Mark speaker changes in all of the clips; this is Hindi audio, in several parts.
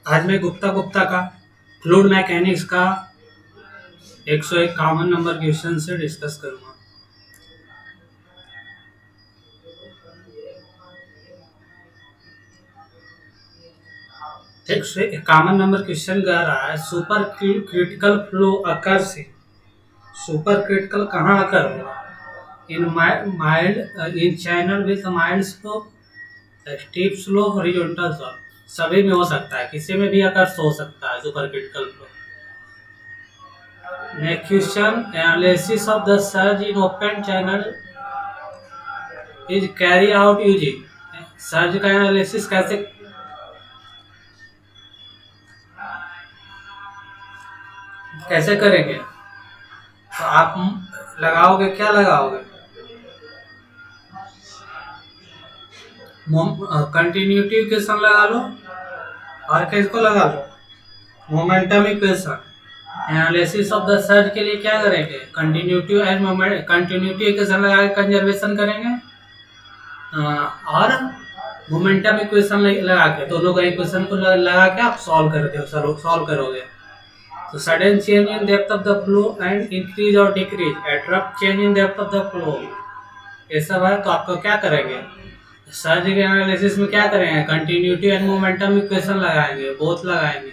Speaker 1: आज मैं गुप्ता का फ्लूइड मैकेनिक्स का 101 कॉमन नंबर क्वेश्चन से डिस्कस करूंगा। एक कॉमन नंबर क्वेश्चन कह रहा है सुपर क्रिटिकल फ्लो अकर से सुपर क्रिटिकल कहाँ अकर होगा? In mild in channel with mild slope, steep slope, horizontal slope, सभी में हो सकता है, किसी में भी अकर हो सकता है super critical flow. Next question, analysis of the surge in open channel is carry out using. Surge का एनालिसिस कैसे करेंगे? तो आप लगाओगे, क्या लगाओगे? कंटिन्यूटी इक्वेशन लगा लो और किसको लगा लो? Momentum equation. Analysis of the surge के लिए क्या करेंगे? Continuity and moment, continuity equation लगा के कंजर्वेशन करेंगे और मोमेंटम इक्वेशन लगा के, दोनों का इक्वेशन को लगा के आप सॉल्व करोगे। तो sudden change in depth of the flow and increase और decrease, abrupt change in depth of the flow, ये सब है। तो आपको क्या करेंगे? सर्ज के एनालिसिस में क्या करेंगे? कंटिन्यूटी एंड मोमेंटम इक्वेशन लगाएंगे, बोथ लगाएंगे।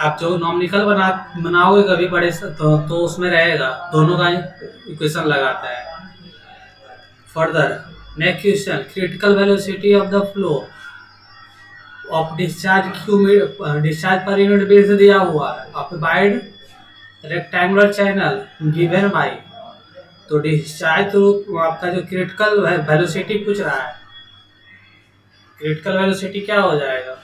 Speaker 1: आप जो नॉमिकल बनाओगे कभी बड़े तो उसमें रहेगा, दोनों का इक्वेशन लगाता है। Further next question, critical velocity of the flow of discharge per unit base दिया हुआ है, occupied rectangular channel given by. तो डिस्चार्ज तो आपका जो क्रिटिकल वेलोसिटी पूछ रहा है, क्रिटिकल वेलोसिटी क्या हो जाएगा?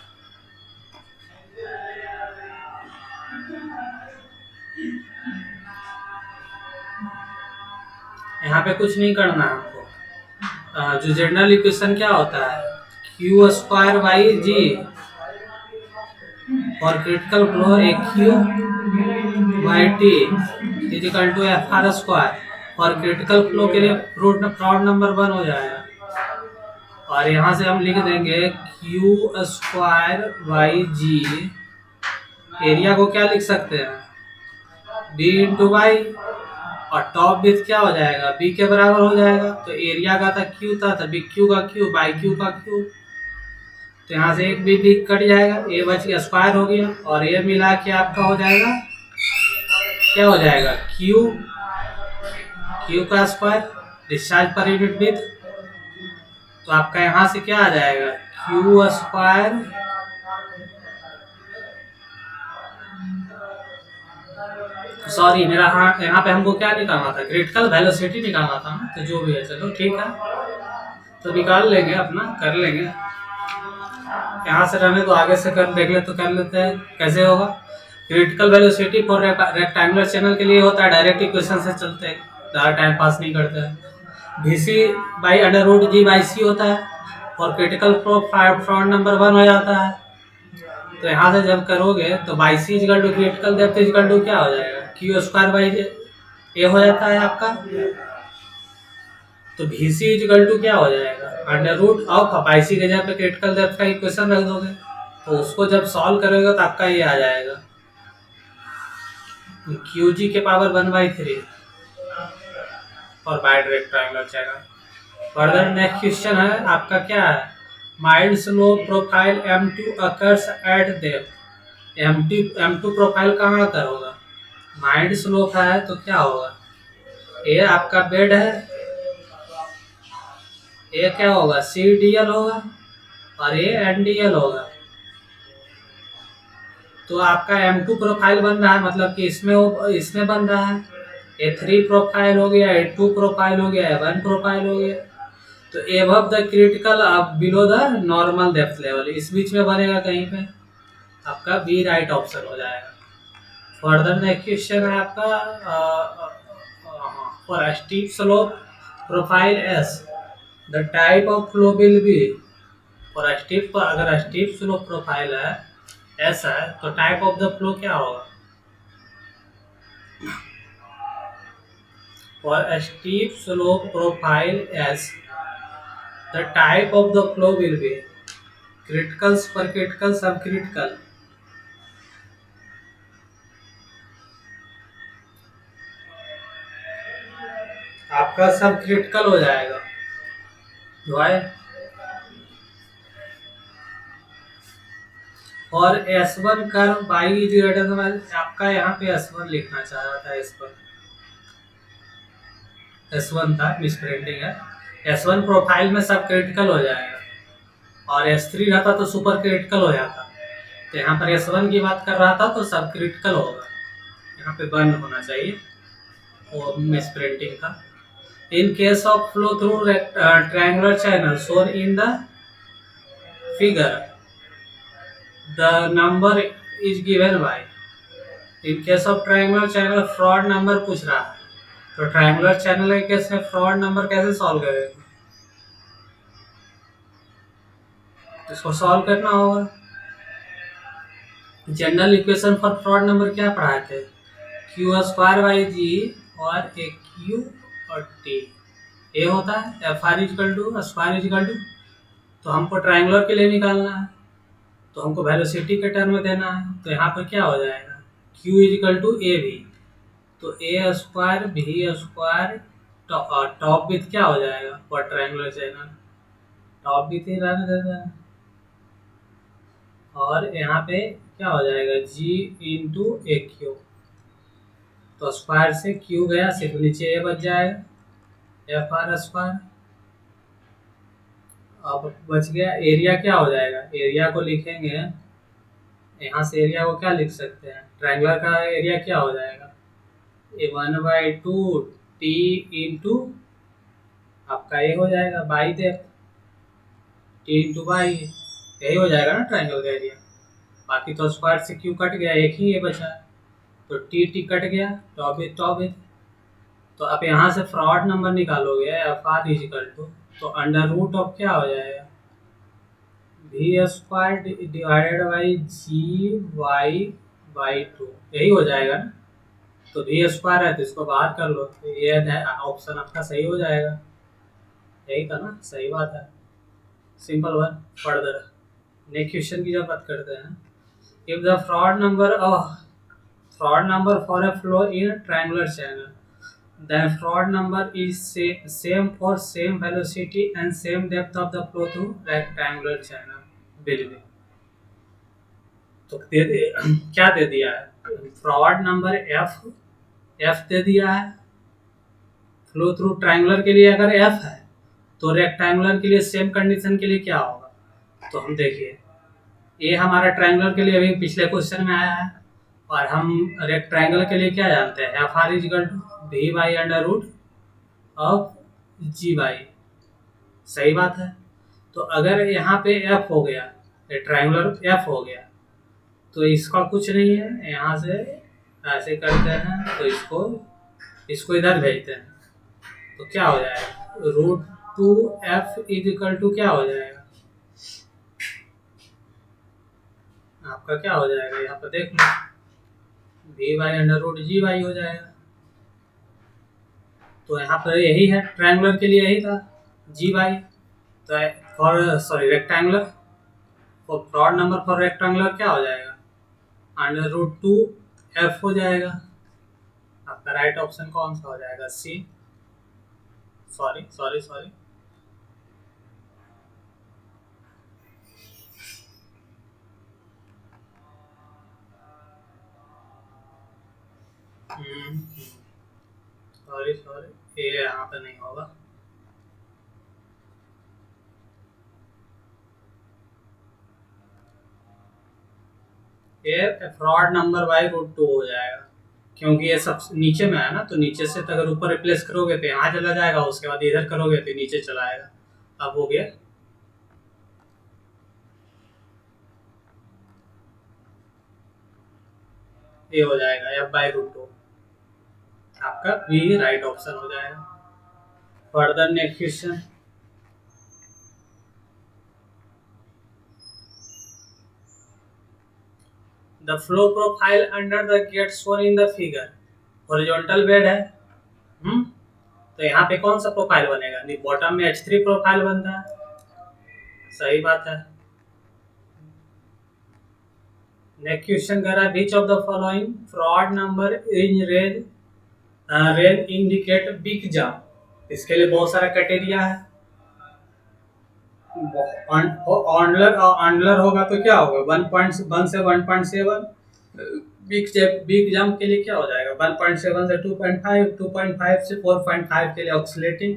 Speaker 1: यहाँ पे कुछ नहीं करना है हमको। जो जनरल इक्वेशन क्या होता है, क्यू स्क्वायर बाई जी और critical flow A Q by T is equal to F R square, और क्रिटिकल फ्लो के लिए प्रॉड नंबर 1 हो जाएगा। और यहाँ से हम लिख देंगे Q square by G, area को क्या लिख सकते हैं? बी इंटू बाई, और टॉप विथ क्या हो जाएगा? बी के बराबर हो जाएगा। तो एरिया का था क्यू था, तो बी क्यू का क्यू बाई क्यू का क्यू, तो यहाँ से एक बी कट जाएगा, ए बच गया, स्क्वायर हो गया, और ये मिला के आपका हो जाएगा, क्या हो जाएगा? क्यू का square discharge per unit with. तो आपका यहाँ से क्या आ जाएगा? क्यू स्क्वायर सॉरी मेरा यहाँ पे हमको क्या निकालना था? क्रिटिकल वेलोसिटी निकालना था ना, तो जो भी है चलो ठीक है, तो निकाल लेंगे, अपना कर लेंगे। यहाँ से रहने तो आगे से कर लेते हैं कैसे होगा। Critical velocity for rectangular channel के लिए होता है, डायरेक्ट इक्वेशन से चलते हैं, ज़्यादा टाइम पास नहीं करते हैं। VC by under root ji by c होता है, और क्रिटिकल प्रॉड नंबर 1 हो जाता है। तो यहाँ से जब करोगे तो by C equal to critical depth equal to क्या हो जाएगा? क्यू स्क्वायर बाई ए हो जाता है आपका। तो VC इजकल टू क्या हो जाएगा? अंडर रूट ऑफ बाई सी के जगह पे क्रिटिकल डेप्थ का इक्वेशन रख दोगे, तो उसको जब सॉल्व करोगे तो आपका ये आ जाएगा QG के पावर 1/3 और wide rectangular channel. Further next question है आपका, क्या है? Mild slow profile M2 occurs at depth. M2 profile कहाँ अकर होगा? माइल्ड स्लोप है तो क्या होगा? ये आपका बेड है, ये क्या होगा? CDL होगा, और ये NDL होगा। तो आपका M2 प्रोफाइल बन रहा है, मतलब कि इसमें बन रहा है। A3 प्रोफाइल हो गया, A2 प्रोफाइल हो गया, A1 प्रोफाइल हो गया। तो above the critical below the normal depth level, इस बीच में बनेगा कहीं पे, आपका बी राइट ऑप्शन हो जाएगा। फर्दर नेक्स्ट क्वेश्चन है आपका, for steep slope profile S the type of flow will be. For steep, अगर स्टीप स्लोप प्रोफाइल है एस है, तो टाइप ऑफ द फ्लो क्या होगा? For steep slope profile S the type of the flow will be, critical, super critical, सब क्रिटिकल। आपका सब क्रिटिकल हो जाएगा। वाई और S1 curve by is greater than, आपका यहाँ पे S1 लिखना चाह रहा था, S1 था, मिसप्रिंटिंग है। S1 प्रोफाइल में सब क्रिटिकल हो जाएगा और S3 रहता तो सुपर क्रिटिकल हो जाता। तो यहाँ पर S1 की बात कर रहा था तो सब क्रिटिकल होगा, यहाँ पे बंद होना चाहिए और मिसप्रिंटिंग था। In case of flow through triangular channel shown in the figure, the number is given by. In case of triangular channel fraud number पूछ रहा है, तो ट्रायंगुलर चैनल के केस में फ्रॉड नंबर कैसे सॉल्व करेंगे? इसको सॉल्व करना होगा। General equation for fraud number क्या पढ़ाए थे? क्यू स्क्वायर बाई जी और ए क्यू और टी। ए होता है F R equal to square equal to, तो हमको ट्रायंगुलर के लिए निकालना है, तो हमको वेलोसिटी के टर्म में देना है। तो यहाँ पर क्या हो जाएगा? क्यू इजिकल टू ए भी, तो ए स्क्वायर भी स्क्वायर टॉप विथ क्या हो जाएगा for triangular channel? Top width ही रहने देता है। और यहाँ पे क्या हो जाएगा? जी इंटू ए क्यू, तो स्क्वायर से क्यू गया, सिर्फ नीचे ए बच जाएगा, एफ आर स्क्वायर। अब बच गया एरिया, क्या हो जाएगा? एरिया को लिखेंगे, यहाँ से एरिया को क्या लिख सकते हैं? ट्रायंगुलर का एरिया क्या हो जाएगा? ए 1/2 टी इंटू आपका ये हो जाएगा by depth, T into by, यही हो जाएगा ना ट्रायंगल का एरिया। बाकी तो स्क्वायर से क्यू कट गया, एक ही ये बचा, तो टी टी कट गया, टॉप विथ टॉप विथ। तो आप यहाँ से फ्रॉड नंबर निकालोगे एफ आर इजिकल टू, तो अंडर रूट ऑफ क्या हो जाएगा? V square divided by G Y by 2, यही हो जाएगा ना। तो वी स्क्वायर है तो इसको बाहर कर लो, तो ये ऑप्शन आपका सही हो जाएगा। यही था ना, सही बात है, simple one. Further next question की जब बात करते हैं, if the fraud number for a flow in a triangular channel, then fraud number is same for same velocity and same depth of the flow through rectangular channel below। तो क्या दे दिया है? फ्रॉड नंबर एफ दे दिया है। फ्लो थ्रू ट्रायंगुलर के लिए अगर एफ है तो रेक्टेंगुलर के लिए सेम कंडीशन के लिए क्या होगा? तो हम देखिए, ये हमारा ट्रायंगुलर के लिए अभी पिछले क्वेश्चन में आया है, और हम रेक्टेंगल के लिए क्या जानते हैं? F R equal to V by under root of ji by. सही बात है। तो अगर यहाँ पे एफ हो गया, ट्रायंगुलर एफ हो गया, तो इसका कुछ नहीं है, यहाँ से ऐसे करते हैं तो इसको इधर भेजते हैं, तो क्या हो जाएगा? Root two F equal to क्या हो जाएगा? आपका क्या हो जाएगा? यहाँ पर देख लो, V by under root ji by हो जाएगा। तो यहाँ पर यही है, ट्रायंगुलर के लिए यही था, जी बाई। तो for rectangular, for fraud number for rectangular क्या हो जाएगा? अंडर रूट टू एफ हो जाएगा। आपका राइट ऑप्शन कौन सा हो जाएगा? C. Sorry sorry sorry, sorry sorry, ये यहाँ पे नहीं होगा। ये Froude number by root two हो जाएगा, क्योंकि ये सब नीचे में है ना, तो नीचे से अगर ऊपर रिप्लेस करोगे तो यहाँ चला जाएगा, उसके बाद इधर करोगे तो नीचे चला आएगा। अब हो गया, ये हो जाएगा एफ बाई रूट टू, आपका बी राइट ऑप्शन हो जाएगा। Further next question, the flow profile under the gate shown in the figure, horizontal bed है, तो यहाँ पे कौन सा प्रोफाइल बनेगा? बॉटम में H3 प्रोफाइल बनता है। सही बात है। नेक्स्ट क्वेश्चन कह रहा है which of the following fraud number in rail indicate big jump. इसके लिए बहुत सारा क्राइटेरिया है। ऑनलर ऑनलर होगा तो क्या होगा 1.1 से 1.7। बिग जंप के लिए क्या हो जाएगा 1.7 से 2.5, 2.5 से 4.5 के लिए ऑक्सीलेटिंग,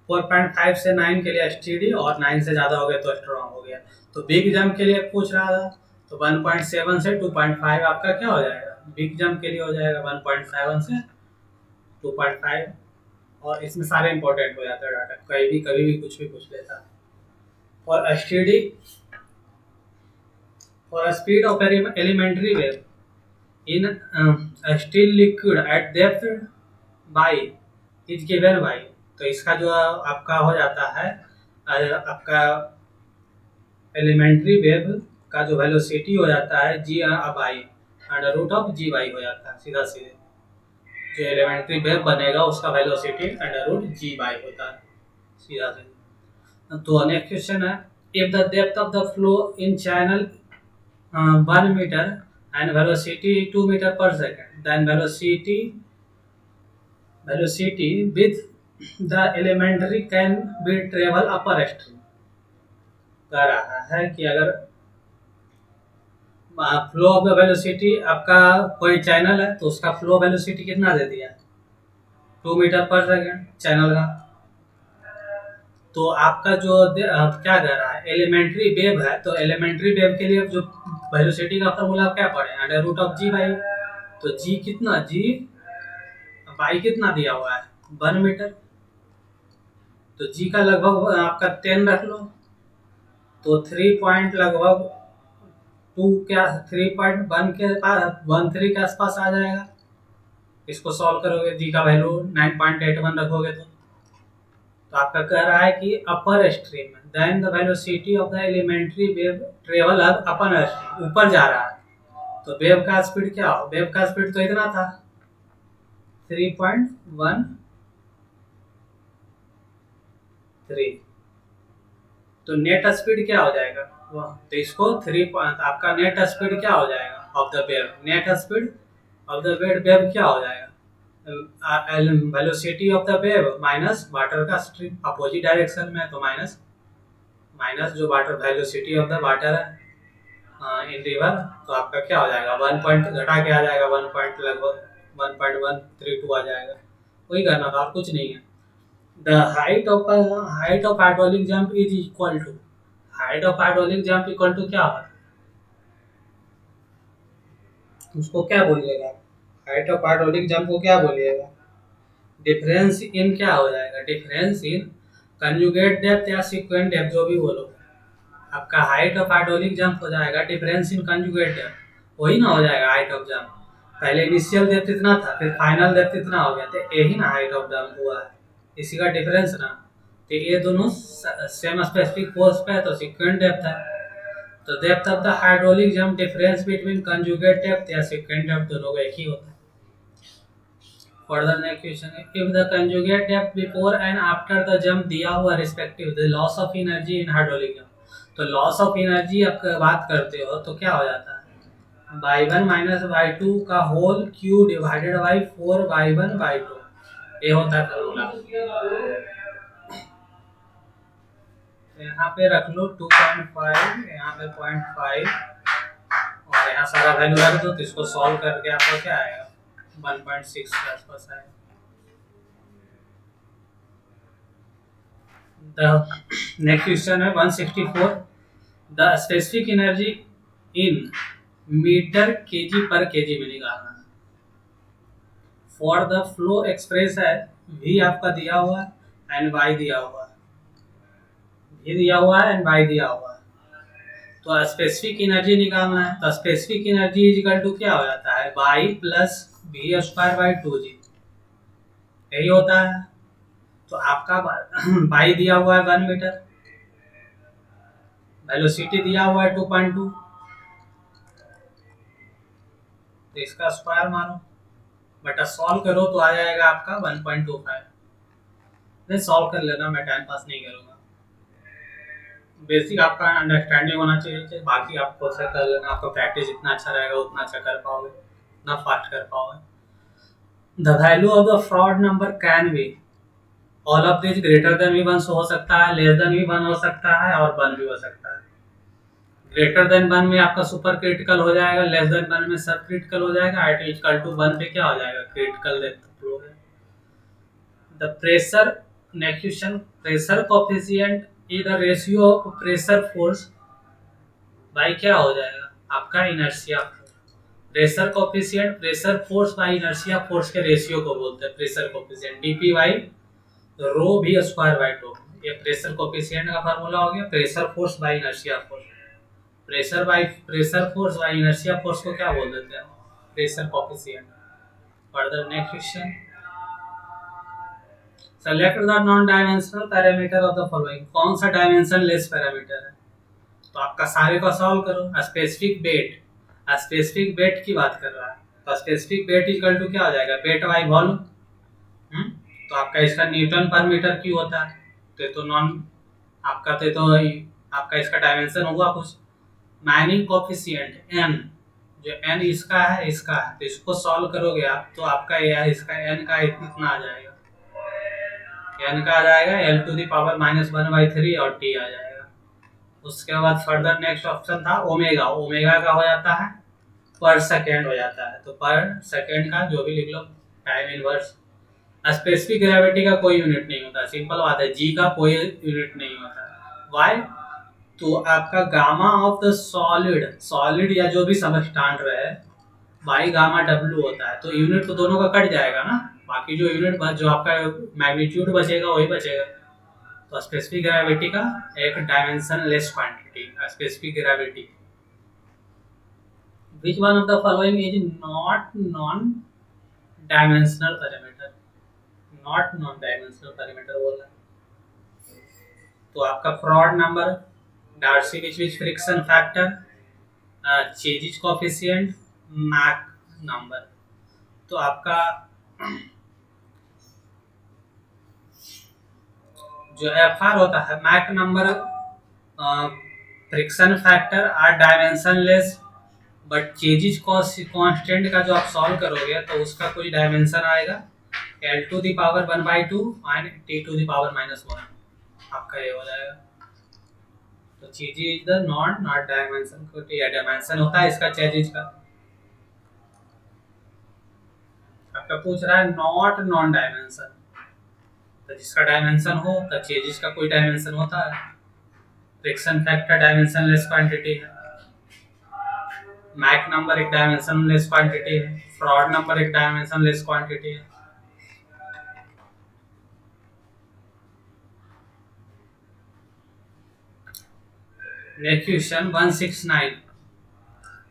Speaker 1: 4.5 से 9 के लिए एसटीडी और 9 से ज्यादा हो गया तो स्ट्रॉन्ग हो गया। तो बिग जंप के लिए पूछ रहा था तो 1.7 से 2.5 आपका क्या हो जाएगा बिग जंप के लिए हो जाएगा 1.7 से 2.5। और इसमें सारे इंपॉर्टेंट हो जाता है डाटा, कभी भी कुछ भी पूछ लेता है। For STD, for a speed of elementary wave in a still liquid at depth by is given by। तो इसका जो आपका हो जाता है आपका एलिमेंट्री वेव का जो वेलोसिटी हो जाता है g by under root of ji by हो जाता है सीधा सीधे। जो एलिमेंट्री वेव बनेगा उसका velocity under root ji by होता है सीधा सीधे। तो नेक्स्ट क्वेश्चन है if the depth of the flow in channel 1 meter and velocity 2 meter per second, then velocity with the elementary can be travel upper extreme। कह रहा है कि अगर फ्लो ऑफ द वेलोसिटी आपका कोई चैनल है तो उसका फ्लो वेलोसिटी कितना दे दिया 2 मीटर पर सेकेंड चैनल का। तो आपका जो क्या कह रहा है एलिमेंट्री वेव है तो एलिमेंट्री वेव के लिए जो वेलोसिटी का फॉर्मूला क्या पड़े under root of ji by. तो जी कितना जी बाई कितना दिया हुआ है 1 मीटर। तो जी का लगभग आपका 10 रख लो तो 3 पॉइंट लगभग 2 क्या 3.1 के पास 13 के आसपास आ जाएगा। इसको सॉल्व करोगे जी का वैल्यू 9.81 रखोगे तो आपका कह रहा है कि अपर स्ट्रीम में then the velocity of the elementary wave travel अब अपर स्ट्रीम ऊपर जा रहा है। तो वेव का स्पीड क्या हो वेव का स्पीड तो इतना था 3.13। तो नेट स्पीड क्या हो जाएगा तो इसको 3 आपका नेट स्पीड क्या हो जाएगा of the wave net speed of the wave क्या हो जाएगा velocity of the wave minus water का स्ट्रीम अपोजिट डायरेक्शन में तो माइनस जो water velocity of the water है इन रिवर। तो आपका क्या हो जाएगा 1 पॉइंट घटा के आ जाएगा 1 पॉइंट लगभग 1.132 आ जाएगा। वही करना था और कुछ नहीं है। The height of hydraulic jump is equal to height of hydraulic jump equal to क्या होगा उसको क्या बोलिएगा हाइट ऑफ हाइड्रोलिक जंप को क्या बोलिएगा डिफरेंस इन क्या हो जाएगा डिफरेंस इन कंजुगेट डेप्थ या सीक्वेंट डेप्थ जो भी बोलो आपका हाइट ऑफ हाइड्रोलिक जंप हो जाएगा डिफरेंस इन कंजुगेट डेप्थ वही ना हो जाएगा हाइट ऑफ जंप। पहले इनिशियल डेप्थ इतना था फिर फाइनल डेप्थ इतना हो गया तो यही ना हाइट ऑफ जंप हुआ है इसी का डिफरेंस ना। तो ये दोनों सेम स्पेसिफिक फोर्स पे है तो सीक्वेंट डेप्थ है। तो depth of the hydraulic jump difference between conjugate depth या सीक्वेंट डेप्थ दोनों का एक ही होता है। फर्दर नेक्स्ट क्वेश्चन है if the conjugate depth before and after the jump दिया हुआ respective the loss of energy in hydraulic jump. तो लॉस ऑफ एनर्जी आप बात करते हो तो क्या हो जाता है y1 माइनस y2 का whole Q divided by 4y1/2 ये होता है फॉर्मूला। यहाँ पे रख लो 2.5 यहाँ पे 0.5 और यहाँ सारा वैल्यू रख दो तो इसको सॉल्व करके आपको क्या आएगा 1.6 के आसपास आएगा। द नेक्स्ट क्वेश्चन है 164 the specific energy in metre KG पर केजी में निकालना है। फॉर द फ्लो एक्सप्रेस है v आपका दिया हुआ है एंड y दिया हुआ है v दिया हुआ है एंड y दिया हुआ है। तो स्पेसिफिक एनर्जी निकालना है तो specific energy is equal to क्या हो जाता है y plus v square by 2g यही होता है। तो आपका y दिया हुआ है 1 मीटर वेलोसिटी दिया हुआ है 2.2 तो इसका स्क्वायर मारो बटा सॉल्व करो तो आ जाएगा आपका 1.25। नहीं सॉल्व कर लेना मैं टाइम पास नहीं करूंगा बेसिक आपका अंडरस्टैंडिंग होना चाहिए, बाकी आप खुद से कर लेना। आपका प्रैक्टिस जितना अच्छा रहेगा उतना अच्छा कर पाओगे, उतना फास्ट कर पाओगे। The value of the fraud number can be all of this greater than भी वन हो सकता है, लेस देन भी वन हो सकता है, और वन भी हो सकता है। ग्रेटर देन वन में आपका सुपर क्रिटिकल हो जाएगा, लेस देन वन में सब क्रिटिकल हो जाएगा, एट इक्वल टू वन पे क्या हो जाएगा, क्रिटिकल डेप्थ फ्लो है। द प्रेशर नेक्यूशन pressure coefficient is the ratio of pressure force by क्या हो जाएगा, आपका inertia. Pressure coefficient pressure force by inertia force के रेशियो को बोलते हैं pressure coefficient, DP by rho भी स्क्वायर बाई टू। ये प्रेशर कोफिशिएंट का फार्मूला हो गया, pressure force by inertia force. Pressure force by inertia force को क्या बोल देते हैं, pressure coefficient. Further next question, select the non dimensional parameter of the following. कौन सा डायमेंशन लेस पैरामीटर है, तो आपका सारे का सॉल्व करो। स्पेसिफिक वेट की बात कर रहा है, तो स्पेसिफिक वेट इक्वल टू क्या हो जाएगा, वेट बाई वॉल्यूम। तो आपका इसका न्यूटन पर मीटर क्यों होता है, तो नॉन आपका तो आपका इसका डायमेंशन होगा कुछ। माइनिंग कोफिशिएंट एन, जो एन इसका है तो इसको सॉल्व करोगे आप तो आपका इसका एन का इतना आ जाएगा, एन का आ जाएगा एल टू दी पावर -1/3 और टी आ जाएगा। उसके बाद फर्दर नेक्स्ट ऑप्शन था ओमेगा। ओमेगा का हो जाता है पर सेकेंड हो जाता है, तो पर सेकेंड का जो भी लिख लो टाइम इनवर्स। स्पेसिफिक ग्रेविटी का कोई यूनिट नहीं होता, सिंपल बात है, जी का कोई यूनिट नहीं होता। वाई, तो आपका गामा ऑफ द सॉलिड या जो भी सबस्टांड रहे बाई गामा डब्ल्यू होता है, तो यूनिट तो दोनों का कट जाएगा ना, बाकी जो यूनिट जो आपका मैग्नीट्यूड बचेगा वही बचेगा। तो स्पेसिफिक ग्रेविटी का एक dimension less quantity specific gravity. Which one of the following is not non-dimensional parameter? Not non-dimensional parameter बोला, तो आपका Froude number, Darcy Weisbach friction factor, Chezy's coefficient, Mach number. तो आपका जो एफआर होता है Mach number, friction factor are dimensionless, but Chezy's constant का जो आप सॉल्व करोगे तो उसका कोई डायमेंशन आएगा L to the power 1/2 and T to the power -1, आपका ये हो जाएगा। तो Chezy's is the not dimension, को डायमेंशन होता है इसका चेजिज का। आपका पूछ रहा है नॉट नॉन डायमेंशन, तो जिसका डायमेंशन हो तो चेजिज का कोई डायमेंशन होता है। फ्रिक्शन फैक्टर डायमेंशनलेस क्वांटिटी है, मैक नंबर एक डायमेंशनलेस क्वांटिटी है, फ्रॉड नंबर एक डायमेंशनलेस क्वांटिटी है। Next question 169,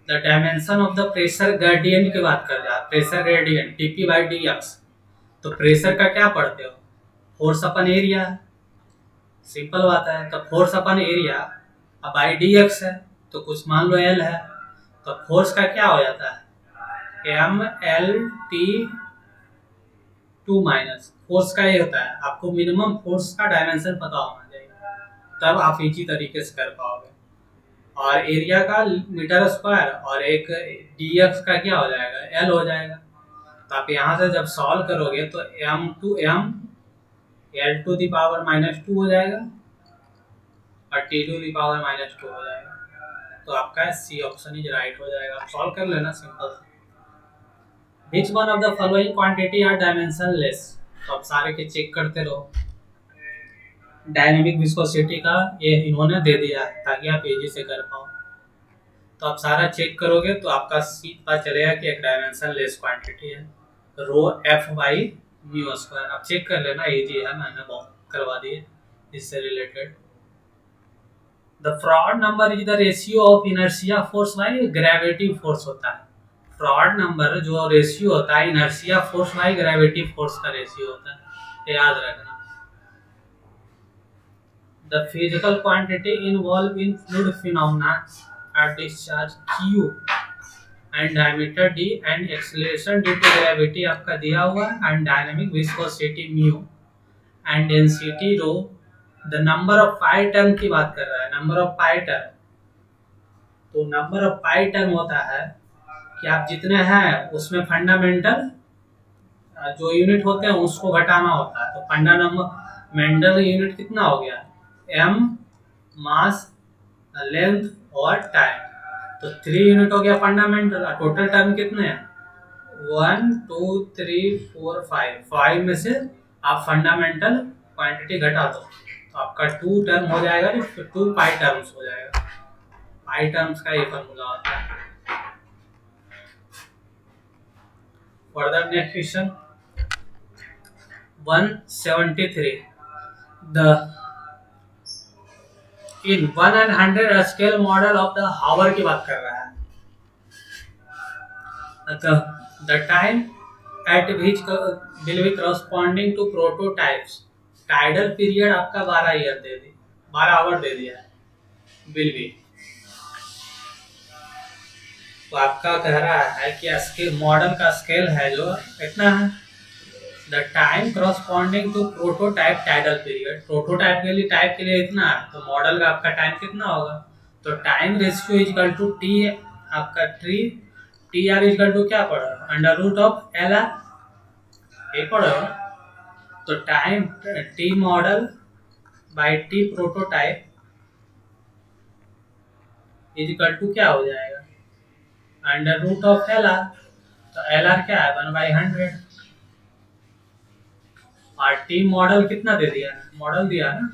Speaker 1: the dimension of the pressure gradient की बात कर रहा है। प्रेशर ग्रेडियंट dp/dx, तो प्रेशर का क्या पढ़ते हो, फोर्स अपन एरिया, सिंपल बात है। तो फोर्स अपन एरिया अब dx है, तो कुछ मान लो L है, तो फोर्स का क्या हो जाता है mLT2 माइनस। फोर्स का ये होता है, आपको मिनिमम फोर्स का डायमेंशन पता होना चाहिए, तब आप इजी तरीके से कर पाओगे। और एरिया का मीटर स्क्वायर और एक dx का क्या हो जाएगा, L हो जाएगा। तो आप यहाँ से जब सॉल्व करोगे तो m to m L to the power -2 हो जाएगा और T टू दी पावर -2 हो जाएगा। तो आपका सी ऑप्शन इज राइट हो जाएगा, आप सॉल्व कर लेना simple. Which one of the following quantity are dimensionless? तो आप सारे के चेक करते रहो। डायनेमिक विस्कोसिटी का ये इन्होंने दे दिया ताकि आप इजी से कर पाओ, तो आप सारा चेक करोगे तो आपका सी पता चलेगा कि एक डायमेंशनलेस क्वांटिटी है, रो F/μ²। आप चेक कर लेना, इजी है, मैंने बहुत करवा दिए इससे related. The fraud number is the ratio of inertia force by gravity force होता है। फ्रॉड नंबर जो रेशियो होता है inertia force by gravity force का रेशियो होता है, याद रखना। The physical quantity involved in fluid phenomena are discharge Q and diameter d and acceleration due to gravity आपका दिया हुआ है, and dynamic viscosity mu and density rho the number of pi term की बात कर रहा है, नंबर ऑफ पाई टर्म। तो नंबर ऑफ पाई टर्म होता है कि आप जितने हैं उसमें फंडामेंटल जो यूनिट होते हैं उसको घटाना होता है। तो फंडामेंटल यूनिट कितना हो गया, एम, मास, लेंथ और टाइम। तो 3 यूनिट हो गया फंडामेंटल। टोटल टर्म कितने हैं, 1 2 3 4 5। 5 में से आप फंडामेंटल क्वांटिटी घटा दो तो आपका 2 टर्म हो जाएगा, 2 पाई टर्म्स हो जाएगा। पाई टर्म्स का ये फॉर्मूला होता है। Further next question 173, the in 100 scale model of the हावर की बात कर रहा है। The time at which will be corresponding to prototypes. Tidal period आपका 12 ईयर दे दी, 12 आवर दे दिया है विल बी। तो आपका कह रहा है कि स्केल मॉडल का स्केल है जो इतना है। The time corresponding to prototype tidal period, prototype के लिए टाइप के लिए इतना है, तो मॉडल का आपका टाइम कितना होगा। तो time ratio equal to T, आपका टी आर इजकल टू क्या पड़ा, under root of L R, ये पड़ा। तो time T model by T prototype equal to क्या हो जाएगा, under root of L R. तो एल आर क्या है, 1/100। और टी मॉडल कितना दे दिया है, मॉडल दिया है ना,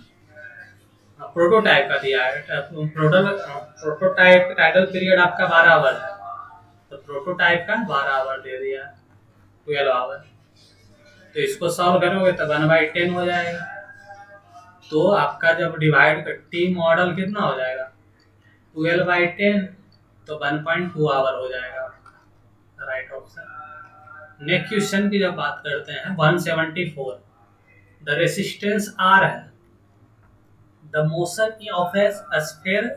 Speaker 1: प्रोटोटाइप का दिया है। प्रोटोटाइप टाइटल पीरियड आपका 12 आवर है, तो प्रोटोटाइप का 12 आवर दे दिया, 12 आवर। तो इसको सॉल्व करोगे तो 1/10 हो जाएगा। तो आपका जब डिवाइड कर टी मॉडल कितना हो जाएगा, 12/10, तो 1.2 आवर हो जाएगा, राइट ऑप्शन। नेक्स्ट क्वेश्चन की जब बात करते हैं 174, द रेसिस्टेंस आर है, the motion of A sphere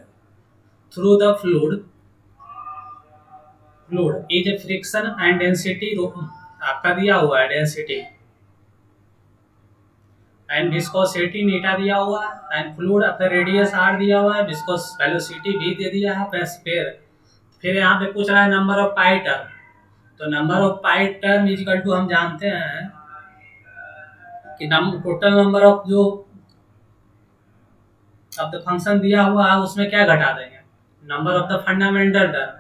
Speaker 1: through the fluid is a friction and density, आपका दिया हुआ है डेंसिटी एंड विस्कोसिटी नीटा दिया हुआ है, एंड फ्लूइड अपना रेडियस आर दिया हुआ है, विस्कोस वेलोसिटी भी दे दिया है स्फीयर। फिर यहाँ पे पूछ रहा है नंबर ऑफ पाई टर्म। तो number of pi term equal to हम जानते हैं कि टोटल नंबर ऑफ जो अब द फंक्शन दिया हुआ है उसमें क्या घटा देंगे, number of the fundamental term.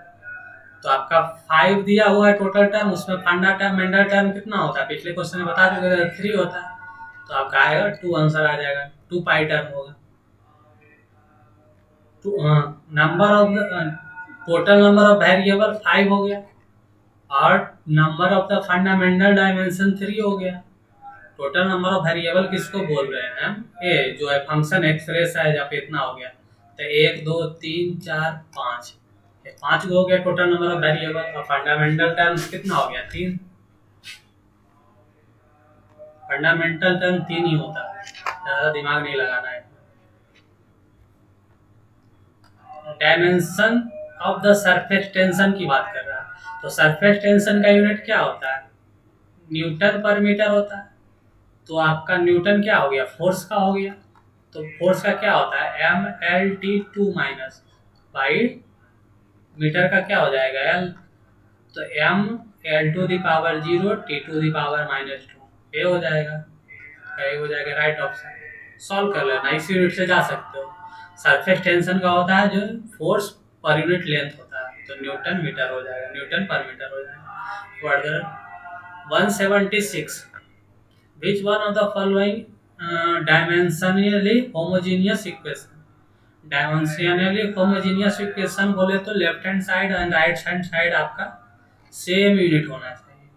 Speaker 1: तो आपका 5 दिया हुआ है टोटल टर्म, उसमें फंडामेंटल टर्म कितना होता है, पिछले क्वेश्चन में बता चुके थे 3 होता है। तो आपका आएगा 2, आंसर आ जाएगा, 2 पाई टर्म होगा। Number of total number of variable 5 हो गया, और number of the fundamental dimension 3 हो गया। टोटल नंबर ऑफ वेरिएबल किसको बोल रहे हैं हम, ए जो है फंक्शन एक्सप्रेस है, जब इतना हो गया तो 1 2 3 4 5, 5 हो गया टोटल नंबर ऑफ वेरिएबल। और फंडामेंटल टर्म्स कितना हो गया, 3। फंडामेंटल टर्म 3 ही होता है, ज्यादा दिमाग नहीं लगाना है। Dimension of the surface tension की बात कर रहा है। तो सरफेस टेंशन का यूनिट क्या होता है, न्यूटन पर मीटर होता है। तो आपका न्यूटन क्या हो गया, फोर्स का हो गया। तो फोर्स का क्या होता है, mLT2 माइनस बाई मीटर का क्या हो जाएगा, L। तो m L⁻0 T⁻−2, ये हो जाएगा, ये हो जाएगा राइट ऑप्शन। सॉल्व कर लेना, इसी यूनिट से जा सकते हो। सरफेस टेंशन का होता है जो फोर्स पर यूनिट लेंथ होता है, तो न्यूटन मीटर हो जाएगा, न्यूटन पर मीटर हो जाएगा। Further 176, which one of the following dimensionally homogeneous equation। Dimensionally homogeneous equation बोले तो left hand side and right hand side आपका सेम यूनिट होना चाहिए।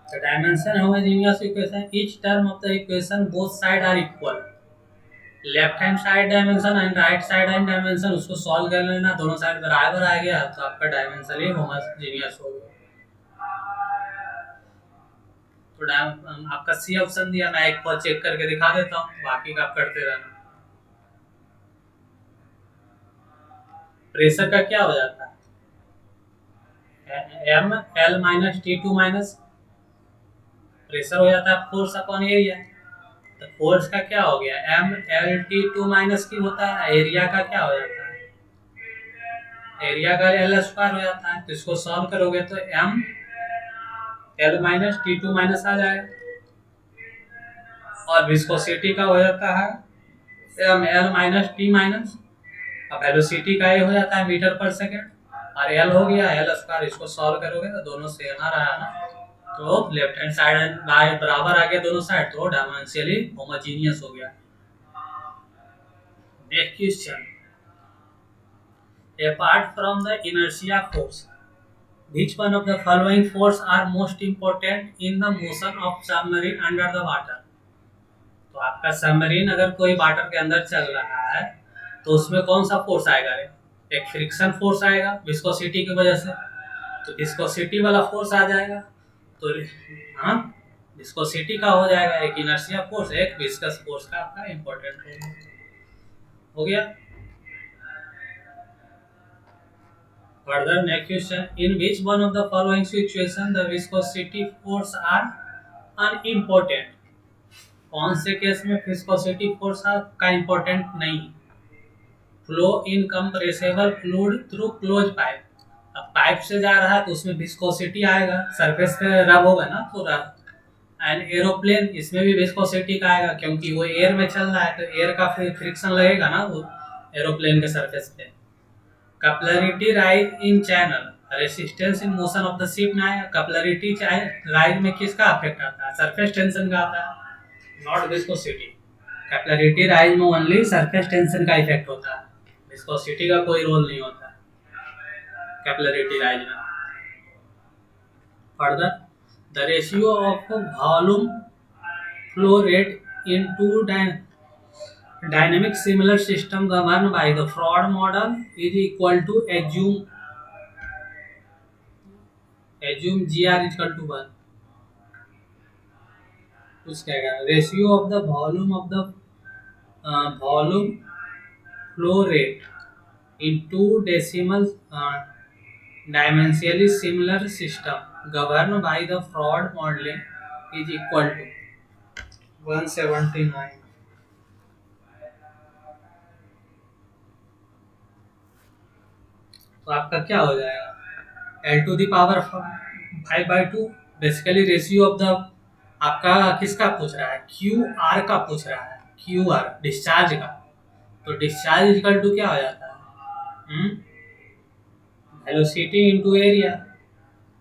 Speaker 1: तो dimension homogeneous equation, each term of the equation both side are equal. Left hand side dimension and right side hand dimension, उसको सॉल्व कर लेना, दोनों साइड बराबर आ गया तो आपका डायमेंशनली होमोजेनियस हो गया। तो आपका सी ऑप्शन दिया, मैं एक बार चेक करके दिखा देता हूँ, बाकी का आप करते रहना। प्रेशर का क्या हो जाता है, mL-T2 माइनस प्रेशर हो जाता है फोर्स अपॉन एरिया। तो फोर्स का क्या हो गया, M L T to minus की होता है, एरिया का क्या हो जाता है, एरिया का एल स्क्वायर हो जाता है। तो इसको सॉल्व करोगे तो M L minus T to minus आ जाएगा, और विस्कोसिटी का हो जाता है M L minus T minus, अब वेलोसिटी का ये हो जाता है मीटर पर सेकेंड, और एल हो गया एल स्क्वायर। इसको सॉल्व करोगे तो दोनों सेम आ रहा है ना, तो लेफ्ट हैंड साइड बराबर आ गया दोनों साइड, तो डायमेंशियली होमोजीनियस हो गया। Next question, apart from the inertia force, which one of the following force are most important in the motion of submarine under the water? तो आपका सबमरीन अगर कोई वाटर के अंदर चल रहा है तो उसमें कौन सा फोर्स आएगा रे? एक फ्रिक्शन फोर्स आएगा विस्कोसिटी की वजह से, तो विस्कोसिटी वाला फोर्स आ जाएगा। तो हाँ, विस्कोसिटी का हो जाएगा, एक इनर्शिया फोर्स, एक विस्कस फोर्स का आपका इंपॉर्टेंट हो गया। Further next question, in which one of the following situation the viscosity force are unimportant? कौन से केस में विस्कोसिटी फोर्स का इंपॉर्टेंट नहीं? Flow in compressible fluid through close pipe, अब पाइप से जा रहा है तो उसमें विस्कोसिटी आएगा, सरफेस पे रब होगा ना तो रब। एंड एरोप्लेन, इसमें भी विस्कोसिटी का आएगा क्योंकि वो एयर में चल रहा है, तो एयर का फ्रिक्शन लगेगा ना वो एरोप्लेन के सरफेस पे। Capillarity rise in channel, resistance in motion of the ship में आएगा। कपलरिटी राइज में किसका अफेक्ट आता है? सरफेस टेंशन का आता है, नॉट विस्कोसिटी। कैपिलरिटी राइज में ओनली सरफेस टेंशन का इफेक्ट होता है, विस्कोसिटी का कोई रोल नहीं होता कैपिलरिटी राइज में। Further, the ratio of volume flow rate in two dynamic similar system govern by the Froude model is equal to assume G R equal to 1। कुछ कहेगा ratio of the volume flow rate in two decimal dimensionally similar system governed by the fraud modeling is equal to 179। तो आपका क्या हो जाएगा, L to the power 5/2, basically ratio of the, आपका किसका पूछ रहा है, क्यू आर का पूछ रहा है, क्यू आर डिस्चार्ज का। तो डिस्चार्ज इक्वल टू क्या हो जाता है, वेलोसिटी इनटू एरिया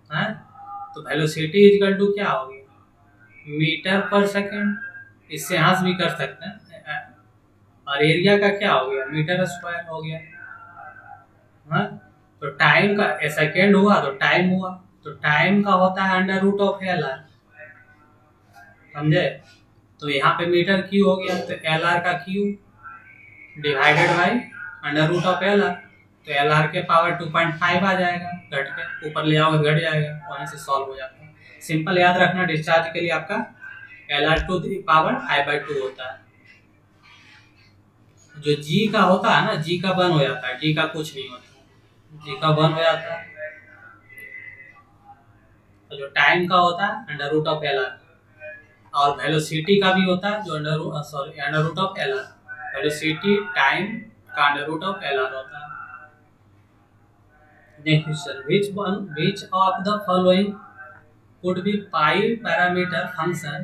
Speaker 1: है। तो वेलोसिटी इक्वल टू क्या होगी, मीटर पर सेकंड, इससे हाथ भी कर सकते हैं, और एरिया का क्या हो गया, मीटर स्क्वायर हो गया। हाँ, तो टाइम का सेकंड हुआ तो टाइम हुआ, तो टाइम का होता है under root of L R, समझे। तो यहाँ पे मीटर क्यू हो गया, तो एल आर का cube divided by under root of L R, तो एल आर के पावर 2.5 आ जाएगा, घट के ऊपर ले आओगे घट जाएगा, वहीं से सॉल्व हो जाता है। सिंपल याद रखना, डिस्चार्ज के लिए आपका L R to the power 5/2 होता है। जो जी का होता है ना, जी का 1 हो जाता है, जी का कुछ नहीं होता, जी का 1 हो जाता है। तो जो टाइम का होता है under root of L R, और वेलोसिटी का भी होता है जो under root of L R, velocity time का under root of L R होता है। Next question, which of the following could be pi parameter function?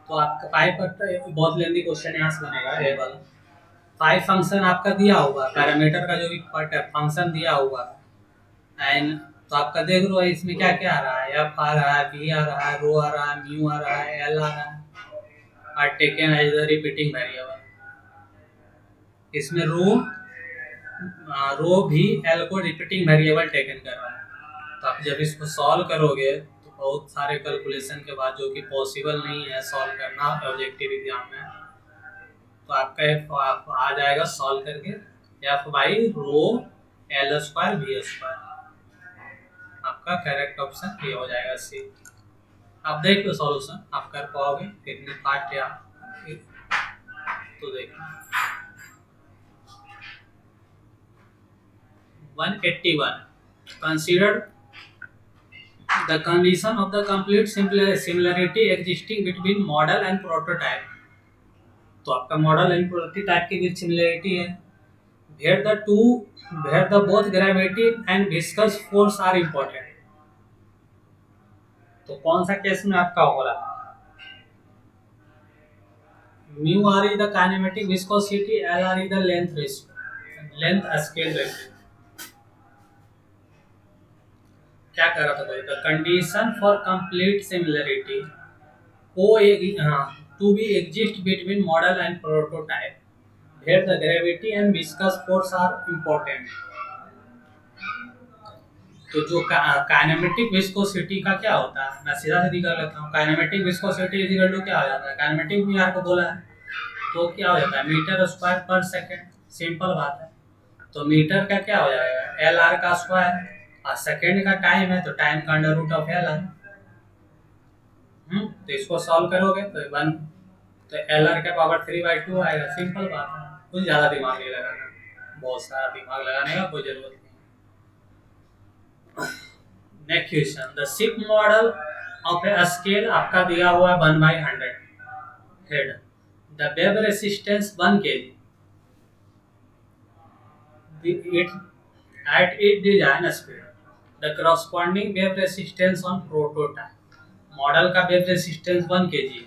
Speaker 1: तो आपका पाई पर बहुत लेंदी क्वेश्चन यहाँ से बनेगा, ये वाला पाई फंक्शन आपका दिया हुआ, पैरामीटर का जो भी फंक्शन दिया हुआ एंड, तो आपका देख लो इसमें क्या क्या आ रहा है, एफ आ रहा है, बी आ रहा है, रो आ रहा है, म्यू आ रहा है, एल आ रहा है, R taken as the repeating variable. इसमें रो भी एल को रिपीटिंग वेरिएबल टेकन कर रहा है। तो आप जब इसको सॉल्व करोगे तो बहुत सारे कैलकुलेशन के बाद, जो कि पॉसिबल नहीं है सॉल्व करना ऑब्जेक्टिव एग्जाम में, तो आपका एफ आ जाएगा सॉल्व करके F by rho L square B square, आपका करेक्ट ऑप्शन ये हो जाएगा सी। आप देख लो सॉल्यूशन, आप कर पाओगे कितने फास्ट है आप, तो देखो 181 considered the condition of the complete similarity existing between model and prototype. तो आपका मॉडल एंड प्रोटोटाइप के बीच सिमिलरिटी है। Where the two where the both gravity and viscous force are important. तो कौन सा केस में आपका हो रहा है? Mu R is the kinematic viscosity, L R is the length ratio, length scale ratio. क्या कर रहा था भाई? The condition for complete similarity to be exist between model and prototype, where the gravity and viscous force are important. तो जो काइनेमेटिक विस्कोसिटी का क्या होता है, मैं सीधा सीधी कर लेता हूँ। Kinematic viscosity is equal to क्या हो जाता है? काइनेमेटिक भी आपको बोला है, तो क्या हो जाता है? मीटर स्क्वायर पर सेकंड। सिंपल बात है। तो मीटर का क्या हो जाएगा? एल आर का स्क्वायर, और सेकंड का टाइम है तो टाइम का under root of L R. तो इसको सॉल्व करोगे तो वन, तो एल आर का पावर 3/2 आएगा। सिंपल बात है, कुछ ज्यादा दिमाग नहीं लगाना, बहुत सारा दिमाग लगाने का कोई जरूरत नहीं। Next question, the ship model of a scale आपका दिया हुआ है 1/100 head, the web resistance 1 kg, it at its design speed, the corresponding wave resistance on prototype। Model का वेब रेसिस्टेंस 1 kg है,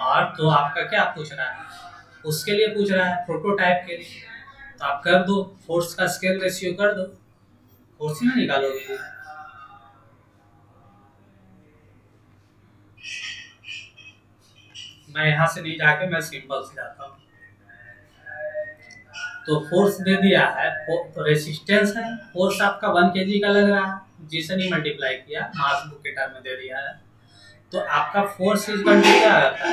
Speaker 1: और तो आपका क्या पूछ रहा है? उसके लिए पूछ रहा है, प्रोटोटाइप के लिए। तो आप कर दो, फोर्स का स्केल रेशियो कर दो, फोर्स ही ना निकालोगे। मैं यहाँ से नहीं जाके मैं सिंपल से जाता हूँ। तो फोर्स दे दिया है, तो रेसिस्टेंस है, फोर्स आपका 1 kg का लग रहा है, जिसे नहीं मल्टीप्लाई किया, मास बुक के टर्म में दे दिया है। तो आपका फोर्स इक्वल टू क्या रहता है?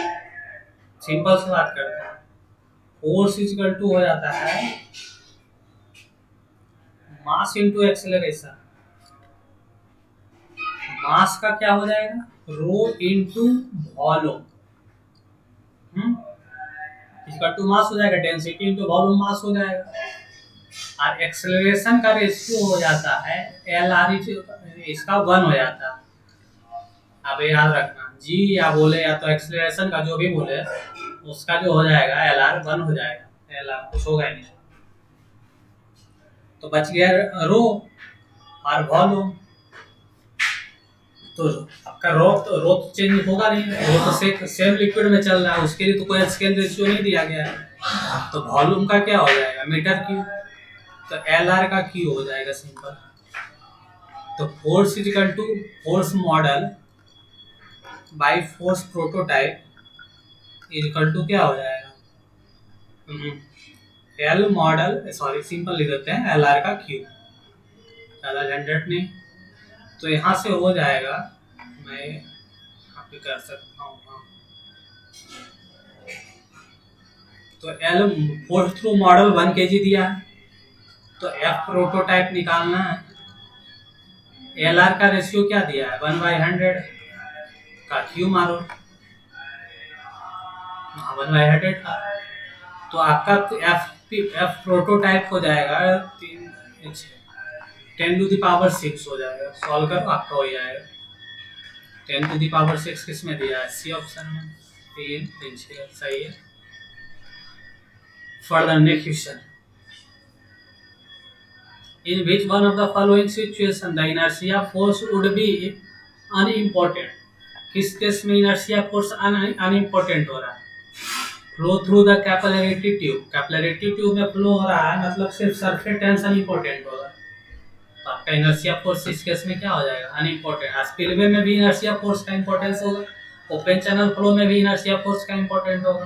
Speaker 1: सिंपल से बात करते हैं, फोर्स इक्वल टू हो जाता है मास इनटू एक्सेलरेशन। मास का क्या हो जाएगा? Rho into volume, equal to mass हो जाएगा, डेंसिटी इनटू वॉल्यूम मास हो जाएगा। और एक्सेलरेशन का रेशियो हो जाता है एल आर, इसका 1 हो जाता है। अब याद रखना, जी या बोले या तो एक्सेलरेशन का जो भी बोले, उसका जो हो जाएगा एल आर 1 हो जाएगा, एल आर कुछ होगा ही नहीं। तो बच गया रो और वॉल्यूम। तो आपका रो तो चेंज होगा नहीं, रो तो सेम लिक्विड में चल रहा है, उसके लिए तो कोई स्केल रेशियो नहीं दिया गया है। तो वॉल्यूम का क्या हो जाएगा? Metre cube. तो एल आर का क्यू हो जाएगा सिंपल। तो force is equal to force model by force prototype is equal to क्या हो जाएगा? एल मॉडल, सॉरी सिंपल लिख देते हैं, एल आर का क्यू, ज़्यादा झंझट नहीं। तो यहाँ से हो जाएगा, मैं यहाँ पे कर सकता हूँ। तो L force through model 1 kg दिया है, तो एफ प्रोटोटाइप निकालना है। एल आर का रेशियो क्या दिया है? 1/100 का क्यू मारो, 1/100 का। तो आपका एफ प्रोटोटाइप हो जाएगा 10⁶ हो जाएगा। सॉल्व करो, आपका हो जाएगा 10⁶ किस में दिया है? सी ऑप्शन में, 3 3 6 सही है। For the next question, in which one of the following situation the inertia force would be unimportant? किस केस में inertia force unimportant हो रहा है? Flow through the capillarity tube, capillarity tube में फ्लो हो रहा है, मतलब सिर्फ सरफेस टेंशन इंपॉर्टेंट होगा। तो आपका इनर्शिया फोर्स इस केस में क्या हो जाएगा? अनइम्पोर्टेंट। स्पिलवे में भी इनर्शिया फोर्स का इंपॉर्टेंस होगा, ओपन चैनल फ्लो में भी इनर्शिया फोर्स का इंपॉर्टेंट होगा,